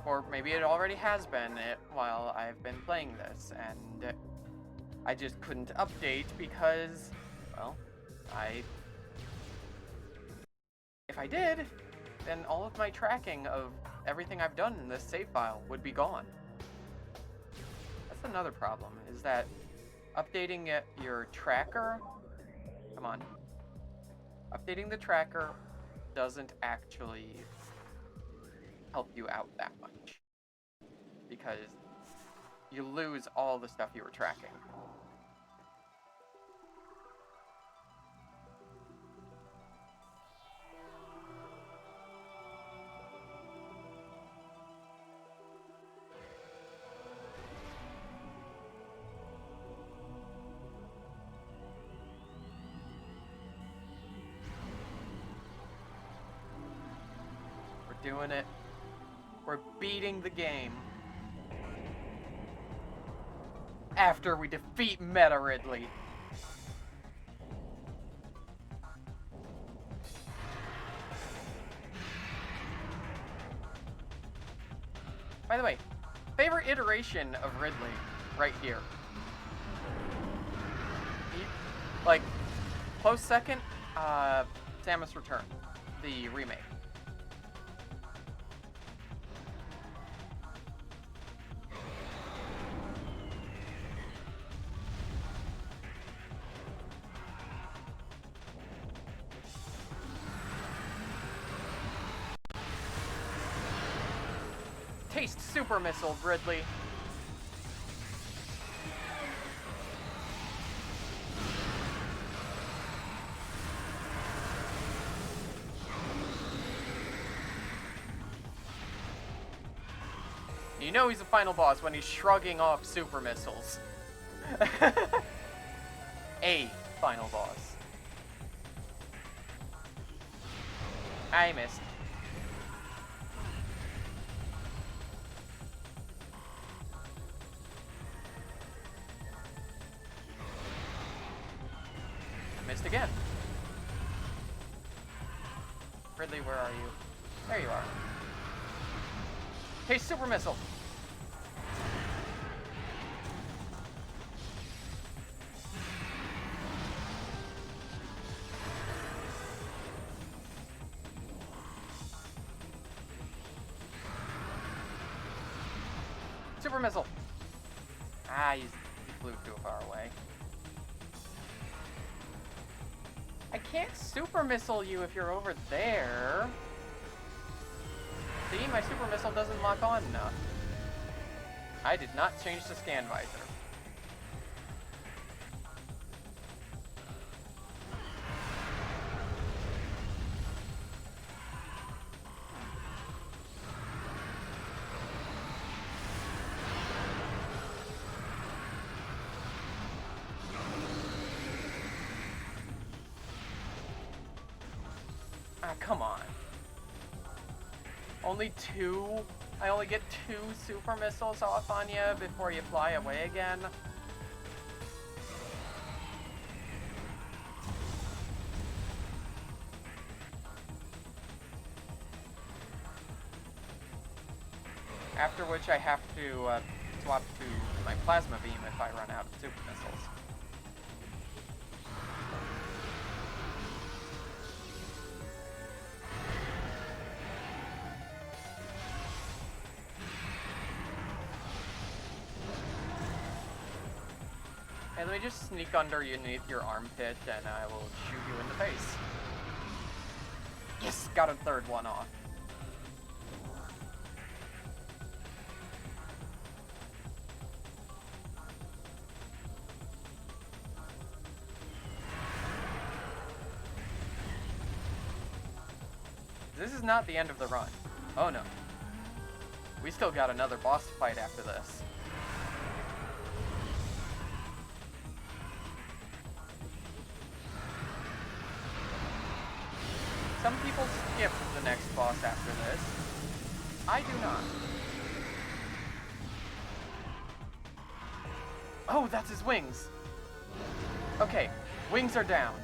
Or maybe it already has been while I've been playing this, and I just couldn't update because, well, if I did, then all of my tracking of everything I've done in this save file would be gone. That's another problem, is that updating your tracker, come on, updating the tracker doesn't actually help you out that much, because you lose all the stuff you were tracking. doing it. We're beating the game. After we defeat Meta Ridley. By the way, favorite iteration of Ridley, right here. Like, close second, Samus Return, the remake. Taste Super Missile, Ridley. You know he's a final boss when he's shrugging off super missiles. A final boss. I missed. Missed again. Ridley, where are you? There you are. Hey, super missile. Super missile. Ah, he flew too far away. I can't super missile you if you're over there. See, my super missile doesn't lock on enough. I did not change the scan visor. Ah, come on. Only two? I only get 2 super missiles off on you before you fly away again? After which I have to swap to my plasma beam if I run out of super missiles. Hey, let me just sneak underneath your armpit and I will shoot you in the face. Yes, got a third one off. This is not the end of the run. Oh no. We still got another boss to fight after this. Some people skip the next boss after this. I do not. Oh, that's his wings. Okay, wings are down.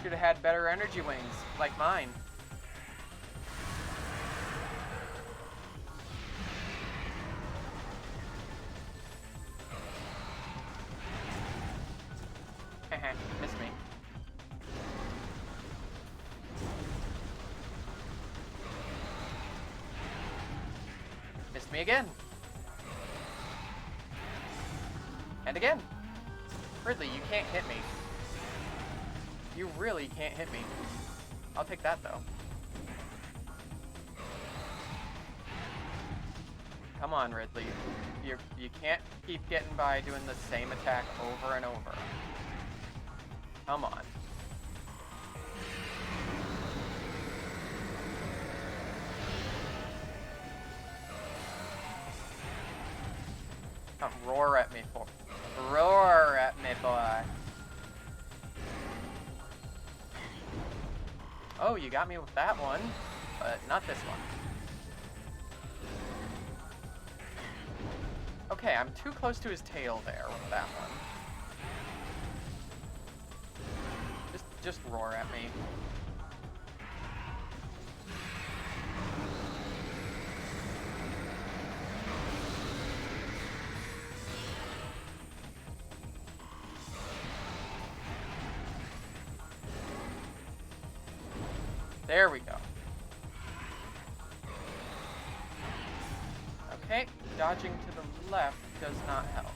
Should have had better energy wings, like mine. Miss me. Missed me again. And again. Ridley, you can't hit me. You really can't hit me. I'll take that, though. Come on, Ridley. You can't keep getting by doing the same attack over and over. Come on. Roar at me, boy. Roar at me, boy. Oh, you got me with that one, but not this one. Okay, I'm too close to his tail there with that one. Just roar at me. There we go. Okay, dodging to the left does not help.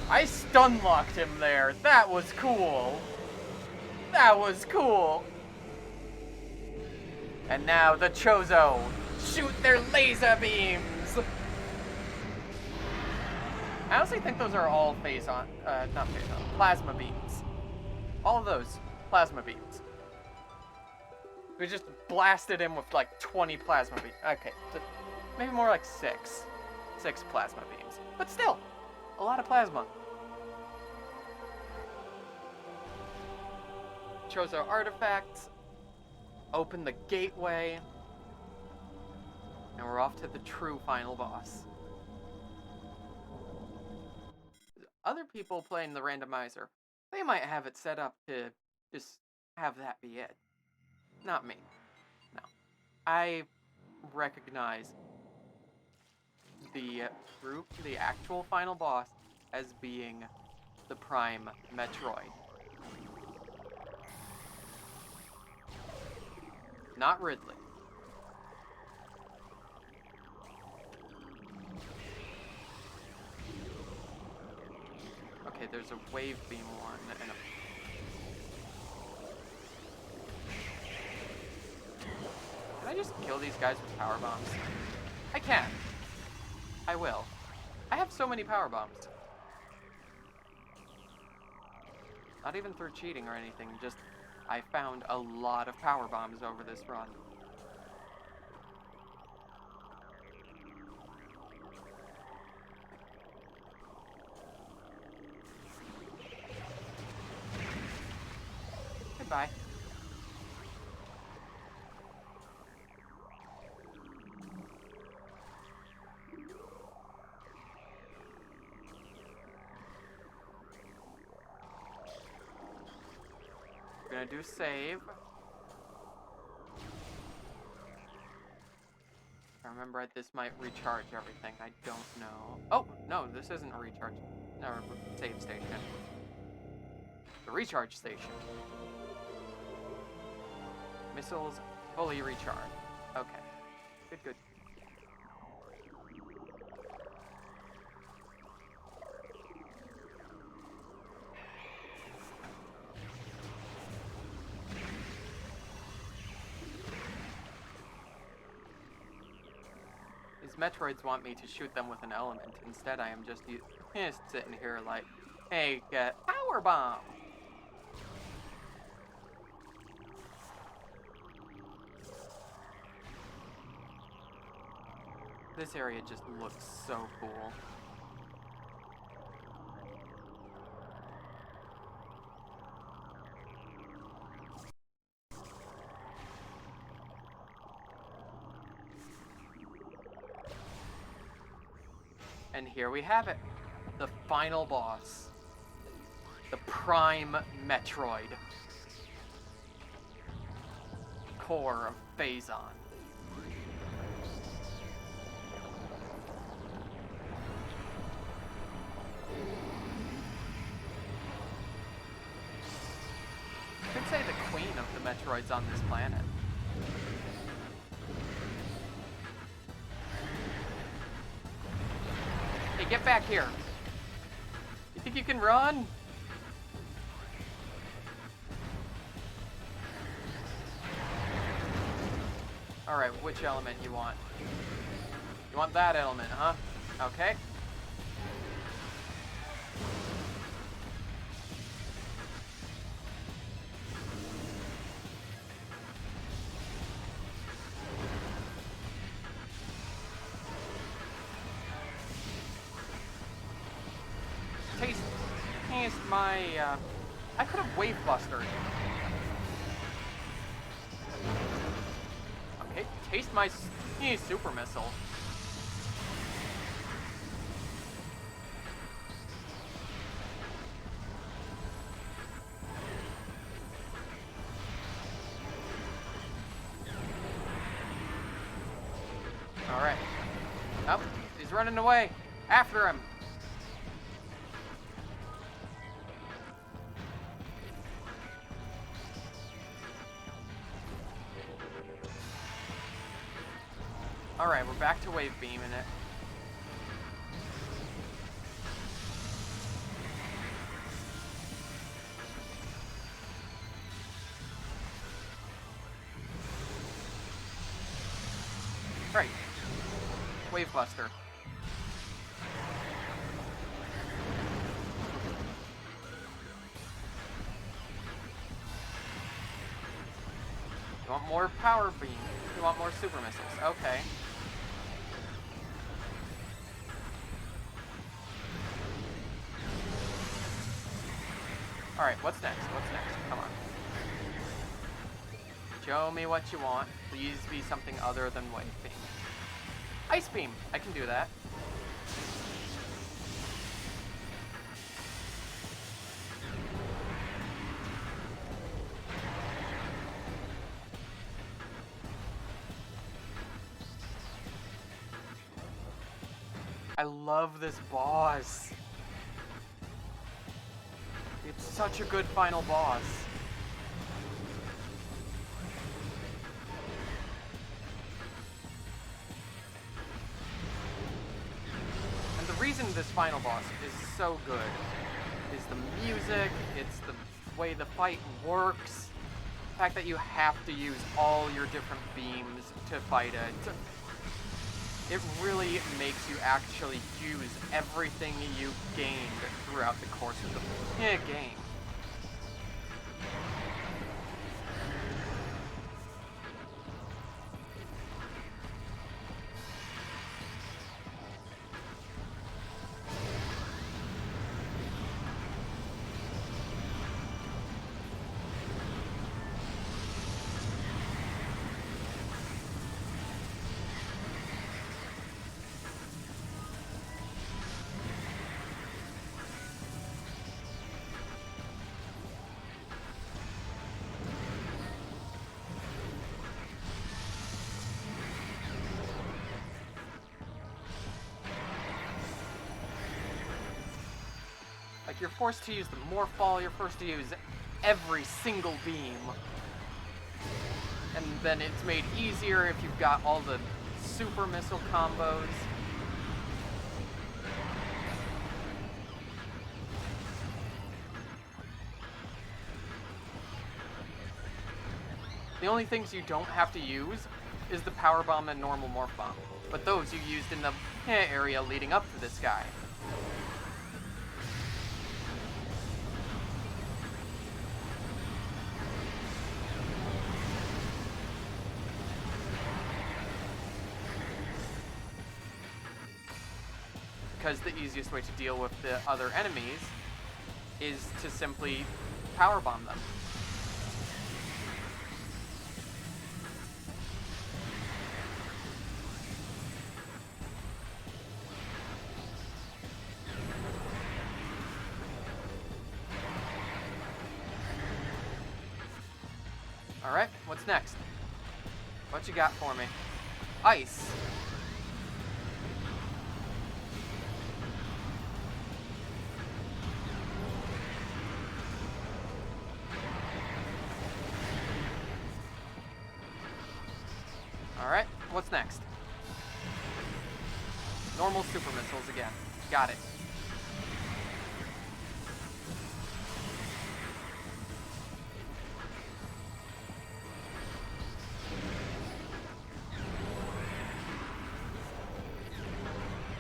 I stun-locked him there. That was cool. That was cool. And now the Chozo shoot their laser beams. I honestly think those are all not phase-on, plasma beams. All of those plasma beams. We just blasted him with like 20 plasma beams. Okay, maybe more like 6. 6 plasma beams. But still, a lot of plasma. Chozo artifacts. Open the gateway. And we're off to the true final boss. Other people playing the randomizer, they might have it set up to just have that be it. Not me. No. I recognize the actual final boss as being the Prime Metroid. Not Ridley. Okay, there's a wave beam one and a... Can I just kill these guys with power bombs? I can. I will. I have so many power bombs. Not even through cheating or anything, just I found a lot of power bombs over this run. Goodbye. We're gonna do save. I remember this might recharge everything. I don't know. Oh, no, this isn't a recharge. No, save station. The recharge station. Missiles fully recharged. Okay. Good, good. These Metroids want me to shoot them with an element. Instead, I am just sitting here like, hey, get power bomb. This area just looks so cool. And here we have it. The final boss. The Prime Metroid. Core of Phazon. You could say the queen of the Metroids on this planet. Hey, get back here. You think you can run? Alright, which element you want? You want that element, huh? Okay. my, I could have Wave Bustered. Okay, taste my Super Missile. Alright. Oh, he's running away. After him. Alright, we're back to Wave Beaming it. Right. Wave Buster. You want more Power Beam? You want more Super Missiles? Okay. Alright, what's next? What's next? Come on. Show me what you want. Please be something other than Wave Beam. Ice Beam! I can do that. I love this boss. It's such a good final boss. And the reason this final boss is so good is the music, it's the way the fight works, the fact that you have to use all your different beams to fight it. It really makes you actually use everything you gained throughout the course of the game. Like, you're forced to use the Morph Ball, you're forced to use every single beam. And then it's made easier if you've got all the Super Missile combos. The only things you don't have to use is the Power Bomb and normal Morph Bomb. But those you used in the area leading up to this guy. Because the easiest way to deal with the other enemies is to simply Power Bomb them. Alright, what's next? What you got for me? Ice. Alright, what's next? Normal Super Missiles again. Got it.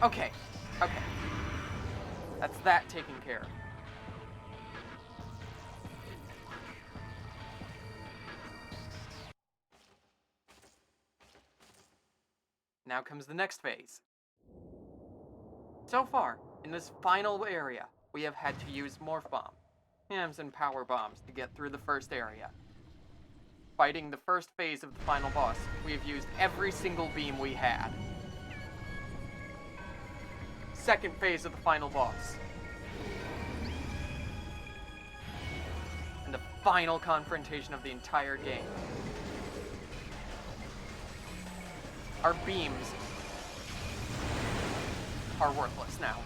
Okay, okay. That's that taken care of. Now comes the next phase. So far, in this final area, we have had to use Morph Bomb, hams and power bombs to get through the first area. Fighting the first phase of the final boss, we have used every single beam we had. Second phase of the final boss. And the final confrontation of the entire game. Our beams are worthless now.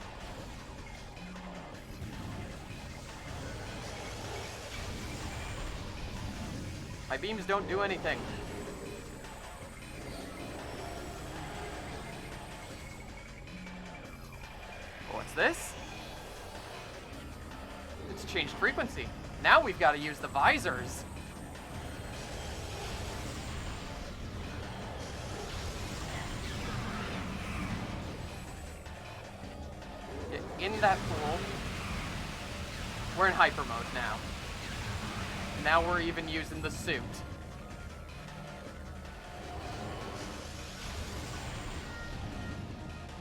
My beams don't do anything. What's this? It's changed frequency. Now we've got to use the visors. Get in that pool. We're in hyper mode now. Now we're even using the suit.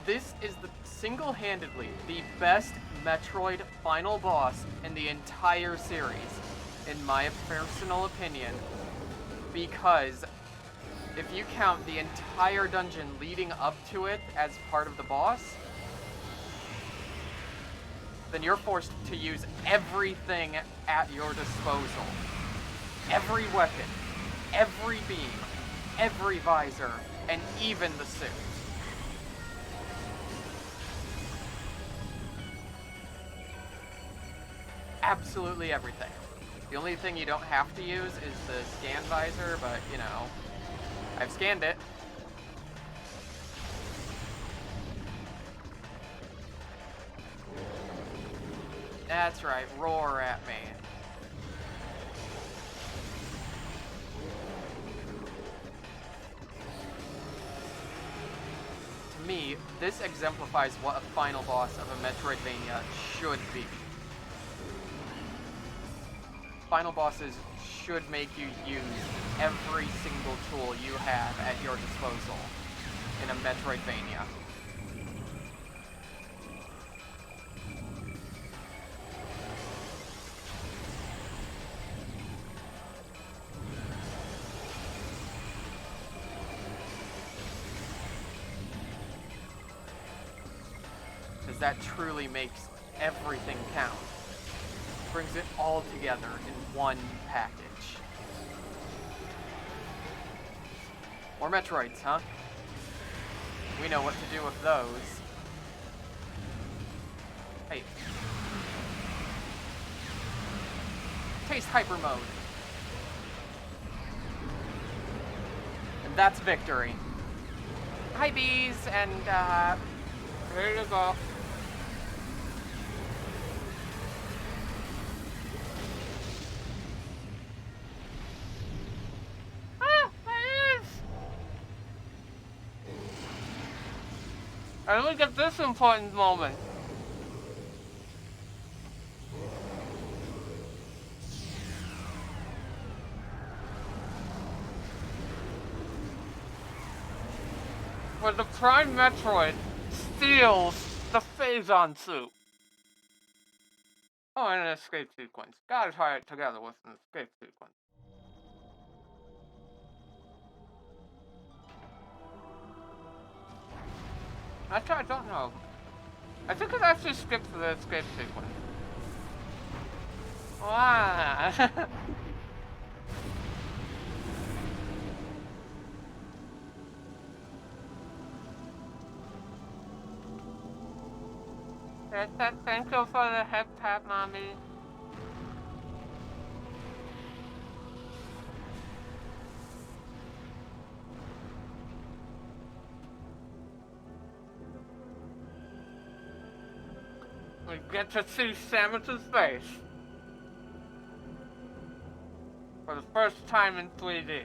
This is single-handedly the best Metroid final boss in the entire series, in my personal opinion, because if you count the entire dungeon leading up to it as part of the boss, then you're forced to use everything at your disposal. Every weapon, every beam, every visor, and even the suit. Absolutely everything. The only thing you don't have to use is the scan visor, but, you know, I've scanned it. That's right, roar at me. To me, this exemplifies what a final boss of a Metroidvania should be. Final bosses should make you use every single tool you have at your disposal in a Metroidvania. Because that truly makes everything count. Brings it all together in one package. More Metroids, huh? We know what to do with those. Hey. Taste hyper mode. And that's victory. Hi, bees, and, Ready to go. And look at this important moment. Where the Prime Metroid steals the Phazon suit. Oh, and an escape sequence. Gotta tie it together with an escape sequence. Actually, I don't know. I think it actually skips the escape sequence. Wow. Thank you for the hip tap, mommy. We get to see Samus's face for the first time in 3D.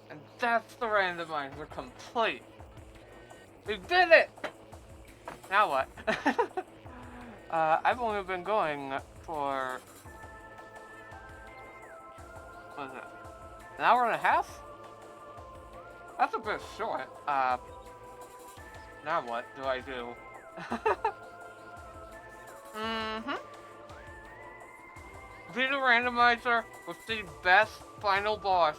And that's the randomizer complete. We did it! Now what? I've only been going for, what is it, an hour and a half? That's a bit short. Now what do I do? Mm-hmm. Vita Randomizer was the best final boss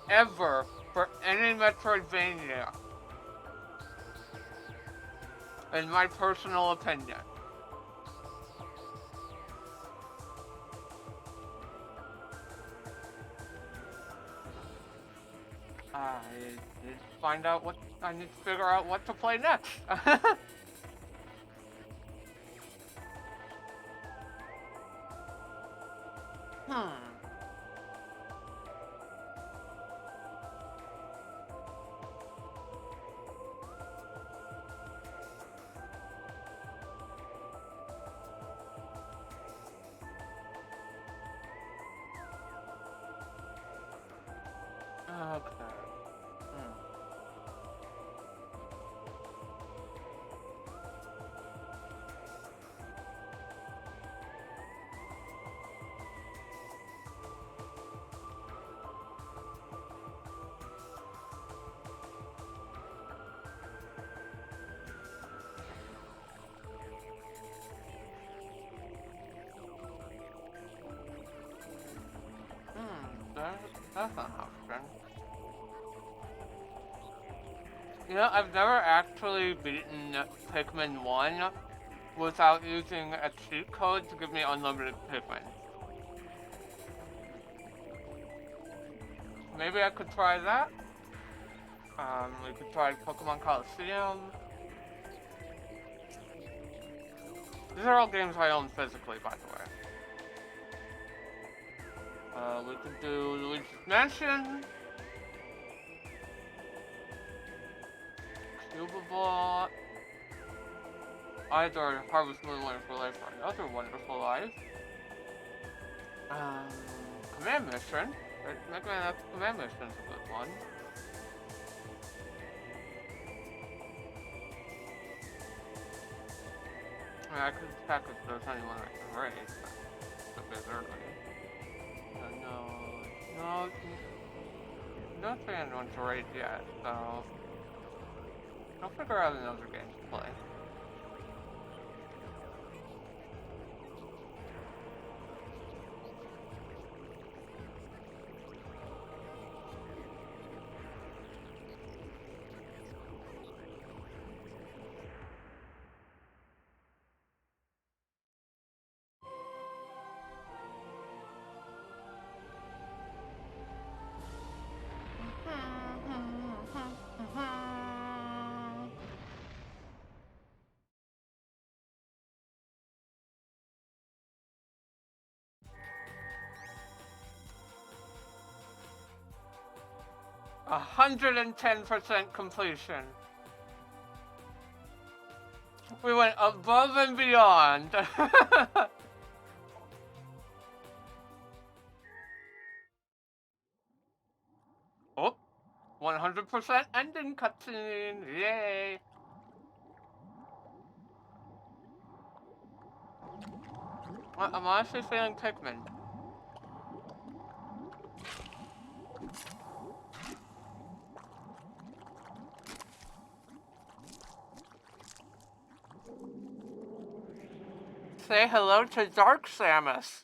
ever for any Metroidvania, in my personal opinion. I need to find out what I need to figure out what to play next. Hmm. Okay. Hmm. That's an option. You know, I've never actually beaten Pikmin 1 without using a cheat code to give me unlimited Pikmin. Maybe I could try that. We could try Pokemon Coliseum. These are all games I own physically, by the way. We could do Luigi's Mansion, Cubable, either Harvest Moon Wonderful Life or Another Wonderful Life. Um, Command Mission. Mega Man X Command Mission's a good one. I mean, I could check if there's anyone I can raise, but it's a bit early. No, don't think anyone's raised yet, so I'll figure out another game to play. A 110% completion. We went above and beyond. Oh, 100% ending cutscene. Yay. I'm honestly feeling Pikmin. Say hello to Dark Samus.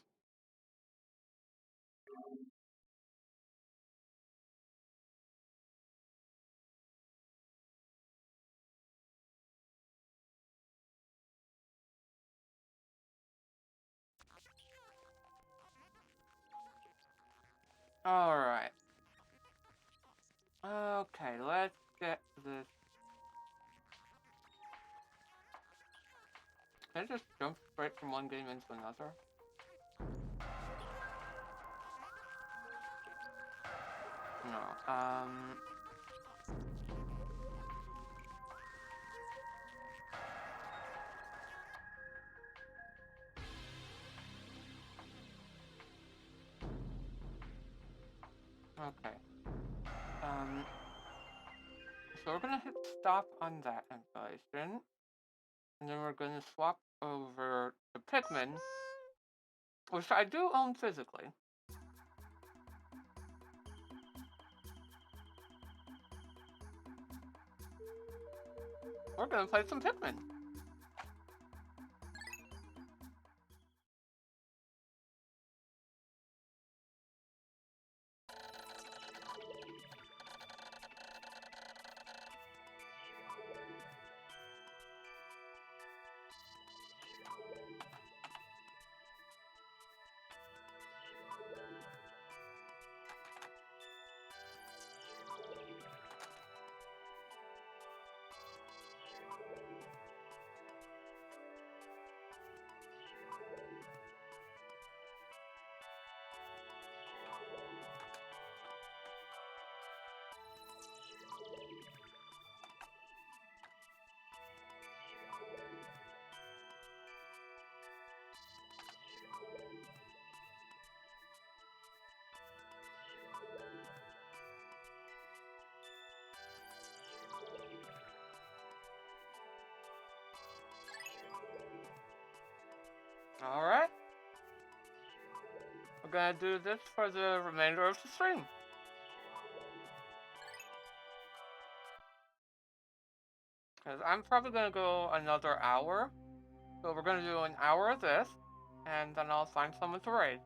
Alright. Okay, let's get this. Can I just jump straight from one game into another? No. Okay. So we're gonna hit stop on that installation. And then we're gonna swap over the Pikmin, which I do own physically. We're gonna play some Pikmin. Alright. We're gonna do this for the remainder of the stream. Because I'm probably gonna go another hour. So we're gonna do an hour of this, and then I'll find someone to raid.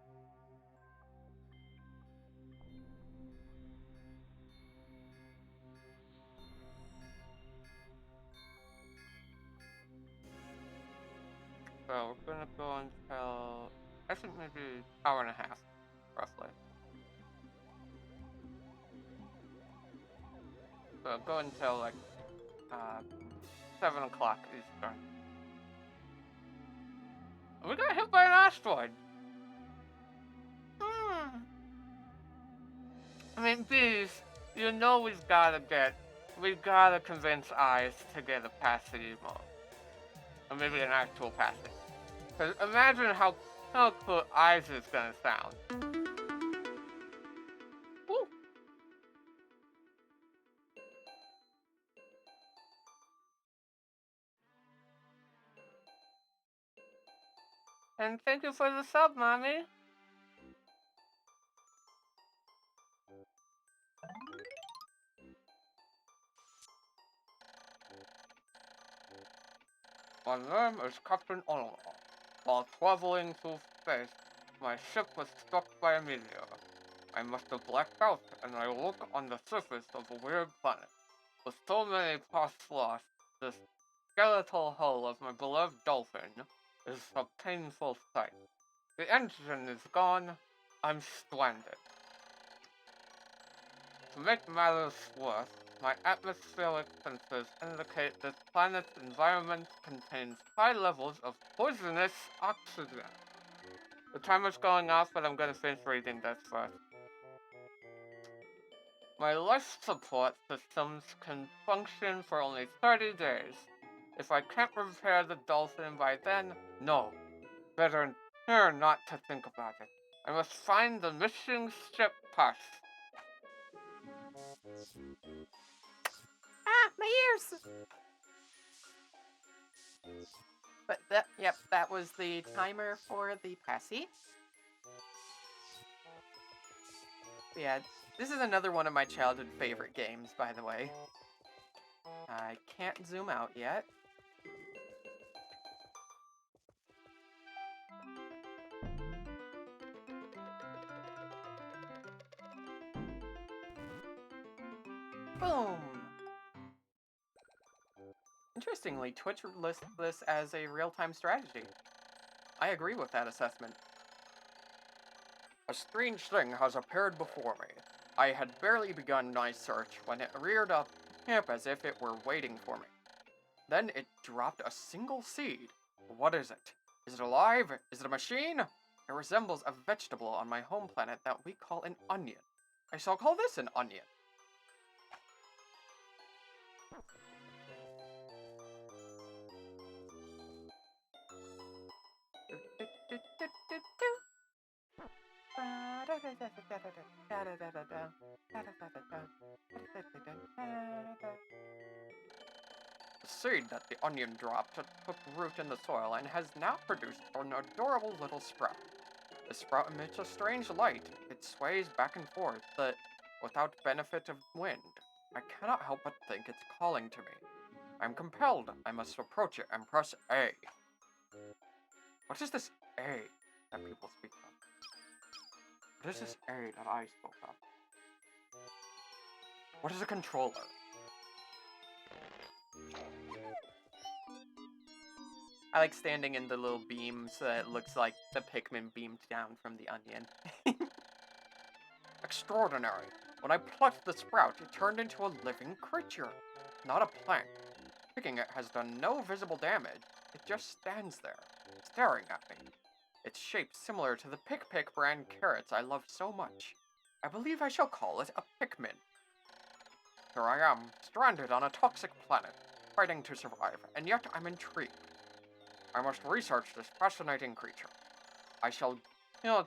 So we're gonna go until, I think maybe hour and a half, roughly. So go until like 7 o'clock Eastern. We got hit by an asteroid. I mean, bees, you know we've gotta convince Eyes to get a passage mode. Or maybe an actual passage. Because imagine how cool Eyes is gonna sound. Woo. And thank you for the sub, mommy. My name is Captain Oliver. While traveling through space, my ship was struck by a meteor. I must have blacked out, and I look on the surface of a weird planet. With so many parts lost, the skeletal hull of my beloved dolphin is a painful sight. The engine is gone. I'm stranded. To make matters worse, my atmospheric sensors indicate this planet's environment contains high levels of poisonous oxygen. The timer's going off, but I'm gonna finish reading this first. My life support systems can function for only 30 days. If I can't repair the dolphin by then, no. Better not to think about it. I must find the missing ship parts. Ah, my ears! But that was the timer for the Passy. Yeah, this is another one of my childhood favorite games, by the way. I can't zoom out yet. Boom! Interestingly, Twitch lists this as a real-time strategy. I agree with that assessment. A strange thing has appeared before me. I had barely begun my search when it reared up as if it were waiting for me. Then it dropped a single seed. What is it? Is it alive? Is it a machine? It resembles a vegetable on my home planet that we call an onion. I shall call this an onion. seed that the onion dropped took root in the soil and has now produced an adorable little sprout. The sprout emits a strange light. It sways back and forth, but without benefit of wind. I cannot help but think it's calling to me. I'm compelled. I must approach it and press A. What is this A that people speak of? What is this A that I spoke of? What is a controller? I like standing in the little beam so that it looks like the Pikmin beamed down from the onion. Extraordinary. When I plucked the sprout, it turned into a living creature, not a plant. Picking it has done no visible damage. It just stands there, staring at me. Its shape similar to the Pick brand carrots I love so much. I believe I shall call it a Pikmin. Here I am, stranded on a toxic planet, fighting to survive, and yet I'm intrigued. I must research this fascinating creature. I shall,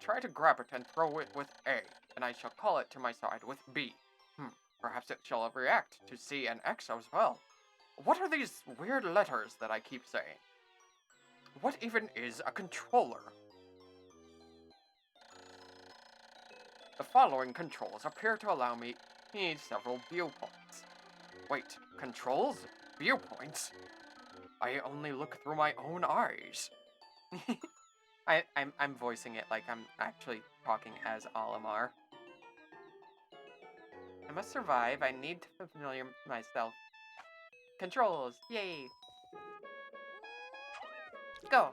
try to grab it and throw it with A, and I shall call it to my side with B. Perhaps it shall react to C and X as well. What are these weird letters that I keep saying? What even is a controller? The following controls appear to allow me several viewpoints. Wait, controls? Viewpoints? I only look through my own eyes. I'm voicing it like I'm actually talking as Olimar. I must survive. I need to familiar myself. Controls, yay! Go!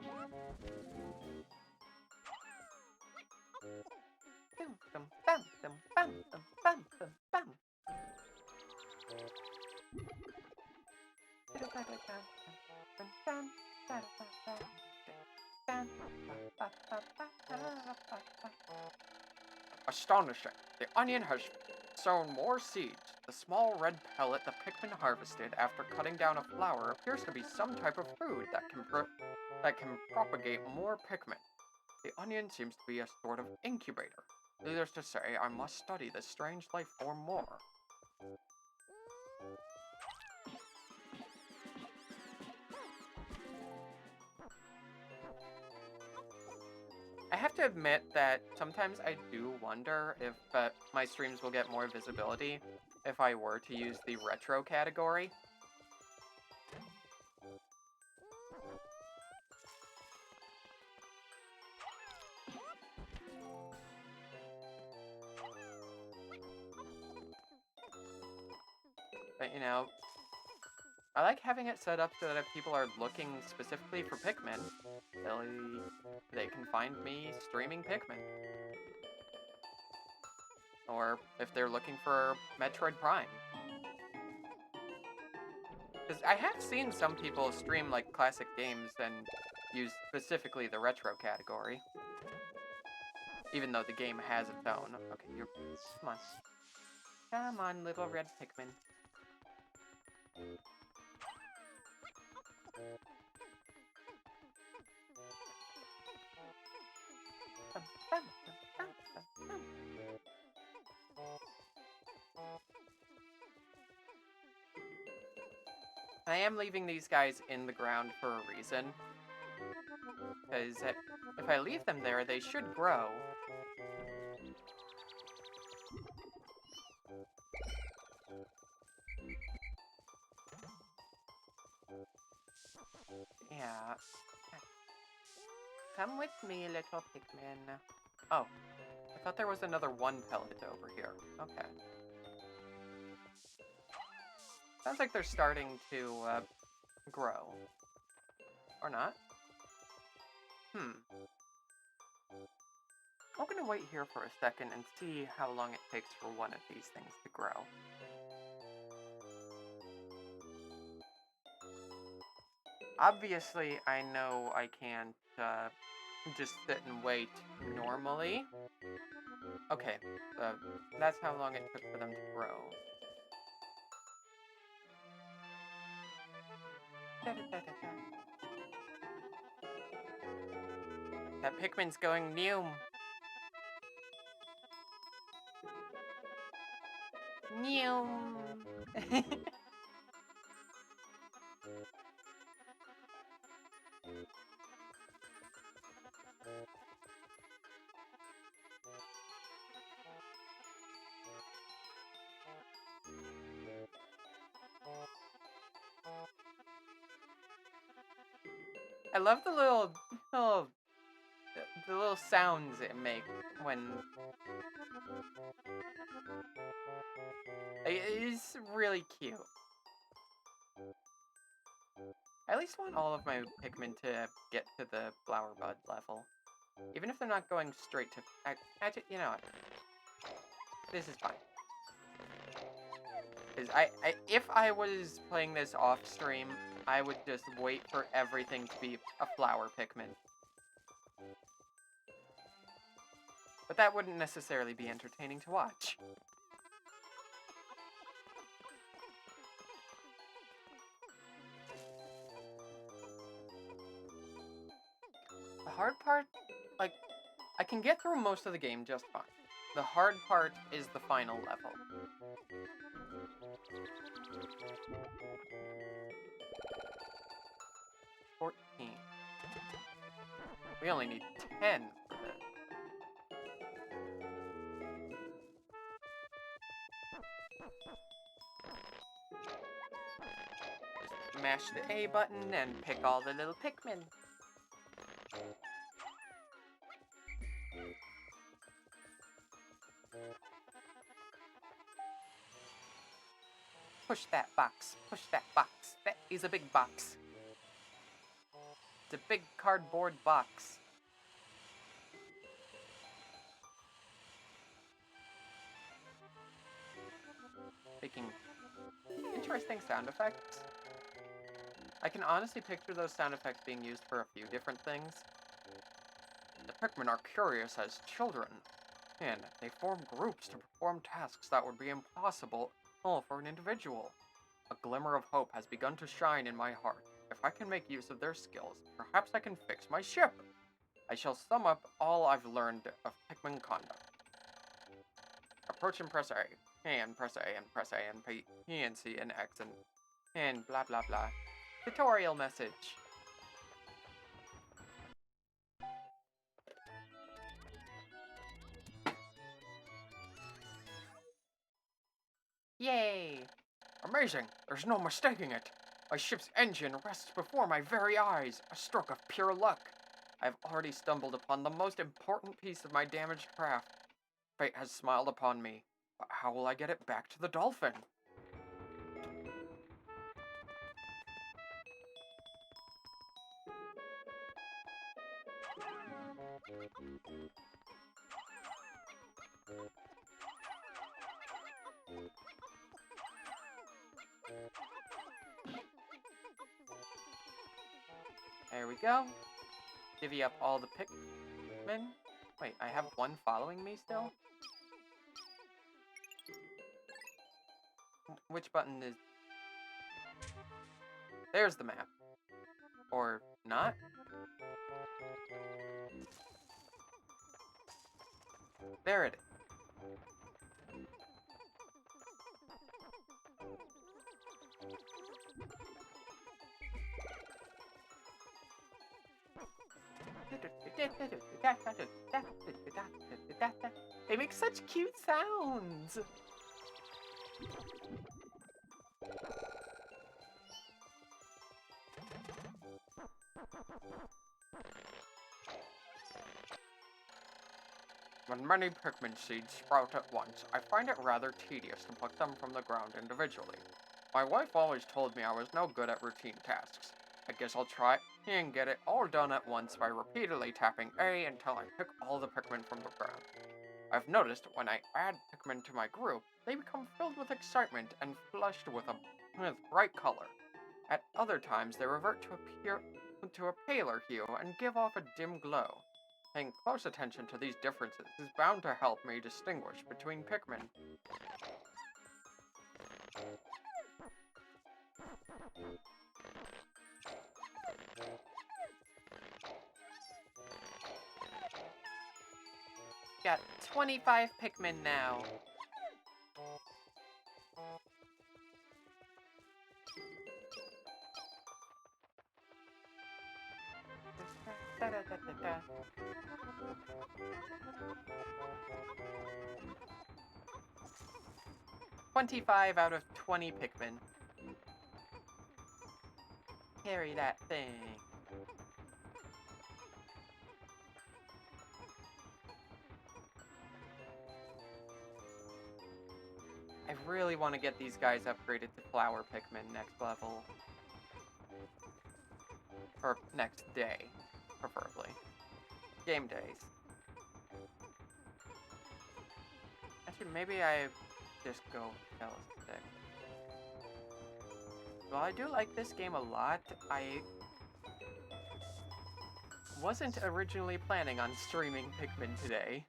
Astonishing! The onion has sown more seeds. The small red pellet the Pikmin harvested after cutting down a flower appears to be some type of food that can propagate more Pikmin. The onion seems to be a sort of incubator. Needless to say, I must study this strange life form more. I have to admit that sometimes I do wonder if my streams will get more visibility if I were to use the retro category. But I like having it set up so that if people are looking specifically for Pikmin, they can find me streaming Pikmin. Or if they're looking for Metroid Prime. Because I have seen some people stream like classic games and use specifically the retro category. Even though the game has its own. Okay, come on. Come on, little red Pikmin. I am leaving these guys in the ground for a reason. Because if I leave them there, they should grow. Yeah. Come with me, little Pikmin. Oh, I thought there was another one pellet over here. Okay. Sounds like they're starting to grow. Or not. I'm gonna wait here for a second and see how long it takes for one of these things to grow. Obviously, I know I can't just sit and wait normally. Okay, that's how long it took for them to grow. That Pikmin's going new. New. I love the little sounds it makes when it's really cute. I at least want all of my Pikmin to get to the Flower Bud level. Even if they're not going straight to... you know what? This is fine. Because if I was playing this off stream, I would just wait for everything to be a flower Pikmin. But that wouldn't necessarily be entertaining to watch. The hard part, like, I can get through most of the game just fine. The hard part is the final level. We only need 10 for this. Just mash the A button and pick all the little Pikmin. Push that box. Push that box. That is a big box. It's a big cardboard box. Making interesting sound effects. I can honestly picture those sound effects being used for a few different things. The Pikmin are curious as children, and they form groups to perform tasks that would be impossible for an individual. A glimmer of hope has begun to shine in my heart. If I can make use of their skills, perhaps I can fix my ship. I shall sum up all I've learned of Pikmin conduct. Approach and press A, and press A, and press A, and P, and C, and X, and blah blah blah. Tutorial message. Yay! Amazing! There's no mistaking it! My ship's engine rests before my very eyes, a stroke of pure luck. I've already stumbled upon the most important piece of my damaged craft. Fate has smiled upon me, but how will I get it back to the dolphin? There we go. Divvy up all the Pikmin. Wait, I have one following me still? Which button is... There's the map. Or not? There it is. They make such cute sounds! When many Pikmin seeds sprout at once, I find it rather tedious to pluck them from the ground individually. My wife always told me I was no good at routine tasks. I guess I'll try and get it all done at once by repeatedly tapping A until I pick all the Pikmin from the ground. I've noticed when I add Pikmin to my group, they become filled with excitement and flushed with bright color. At other times, they revert to a paler hue and give off a dim glow. Paying close attention to these differences is bound to help me distinguish between Pikmin. Got 25 Pikmin now. $25 out of 20 Pikmin. Carry that thing. I really want to get these guys upgraded to Flower Pikmin next level. Or next day, preferably. Game days. Actually, maybe I just go Stick. Well, I do like this game a lot. I wasn't originally planning on streaming Pikmin today.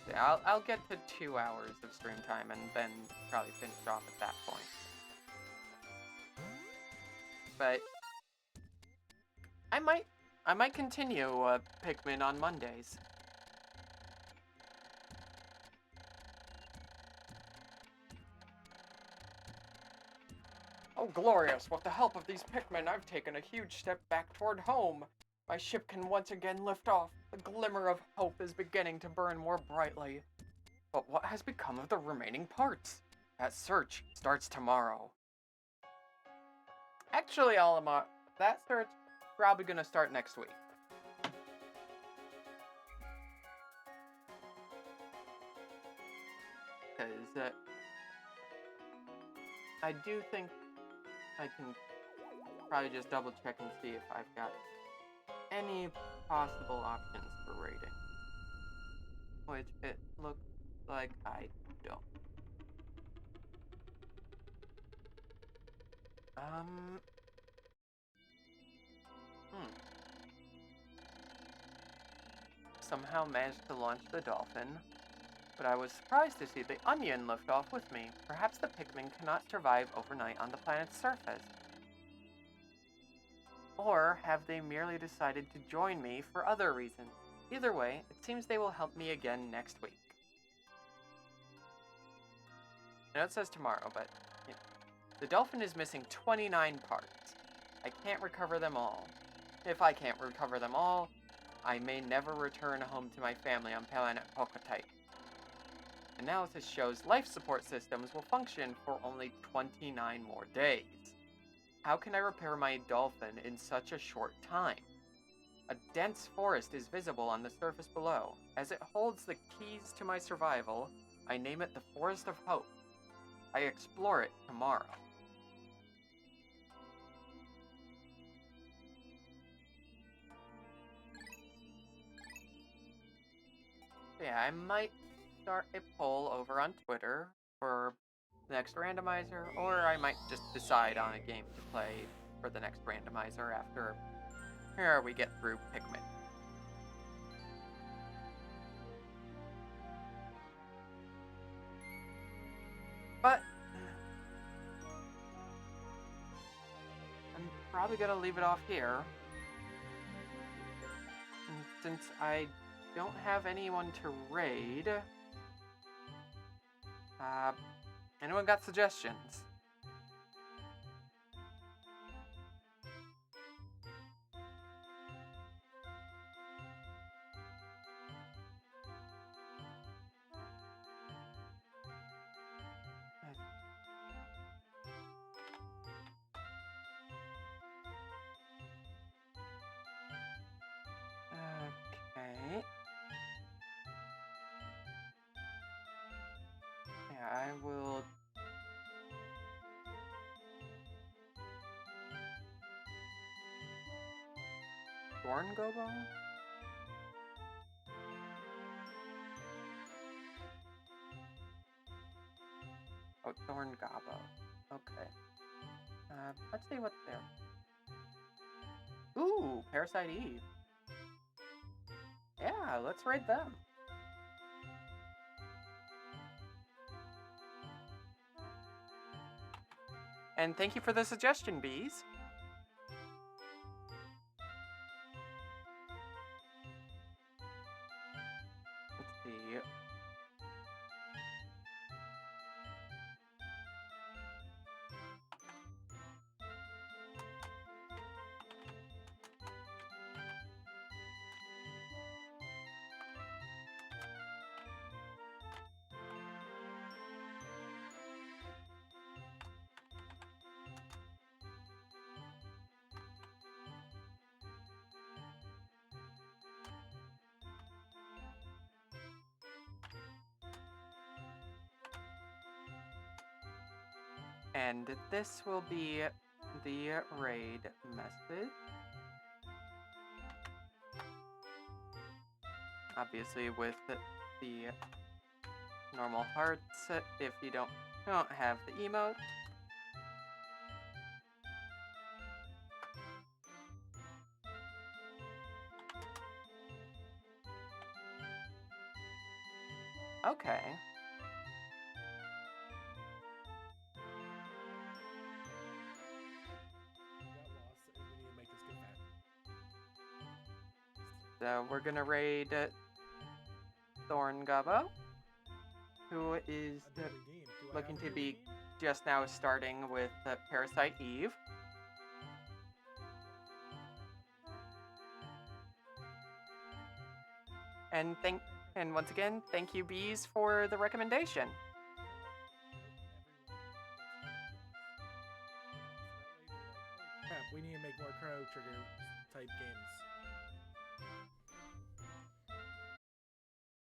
Yeah, I'll get to 2 hours of stream time and then probably finish off at that point. But I might continue Pikmin on Mondays. Oh, glorious! With the help of these Pikmin, I've taken a huge step back toward home. My ship can once again lift off. The glimmer of hope is beginning to burn more brightly. But what has become of the remaining parts? That search starts tomorrow. Actually, Alama, that search is probably gonna start next week. Because I do think I can probably just double check and see if I've got any possible options for rating. Which it looks like I don't. Somehow managed to launch the dolphin, but I was surprised to see the onion lift off with me. Perhaps the Pikmin cannot survive overnight on the planet's surface. Or have they merely decided to join me for other reasons? Either way, it seems they will help me again next week. I know it says tomorrow, but you know, the dolphin is missing 29 parts. I can't recover them all. If I can't recover them all, I may never return home to my family on planet Pokotite. Analysis shows life support systems will function for only 29 more days. How can I repair my dolphin in such a short time? A dense forest is visible on the surface below. As it holds the keys to my survival, I name it the Forest of Hope. I explore it tomorrow. Yeah, I might start a poll over on Twitter for the next randomizer, or I might just decide on a game to play for the next randomizer after we get through Pikmin. But I'm probably gonna leave it off here. And since I don't have anyone to raid, anyone got suggestions? Okay. Yeah, I will. Thorn Gobo? Oh, Thorn Gobbo. Okay. Let's see what's there. Ooh, Parasite Eve. Yeah, let's raid them. And thank you for the suggestion, bees. Let's see. And this will be the raid message. Obviously with the normal hearts if you don't have the emote. Okay. So we're gonna raid Thorn Gubbo, who is looking to be just now starting with Parasite Eve. And once again, thank you, Bees, for the recommendation. Crap, we need to make more Chrono Trigger type games.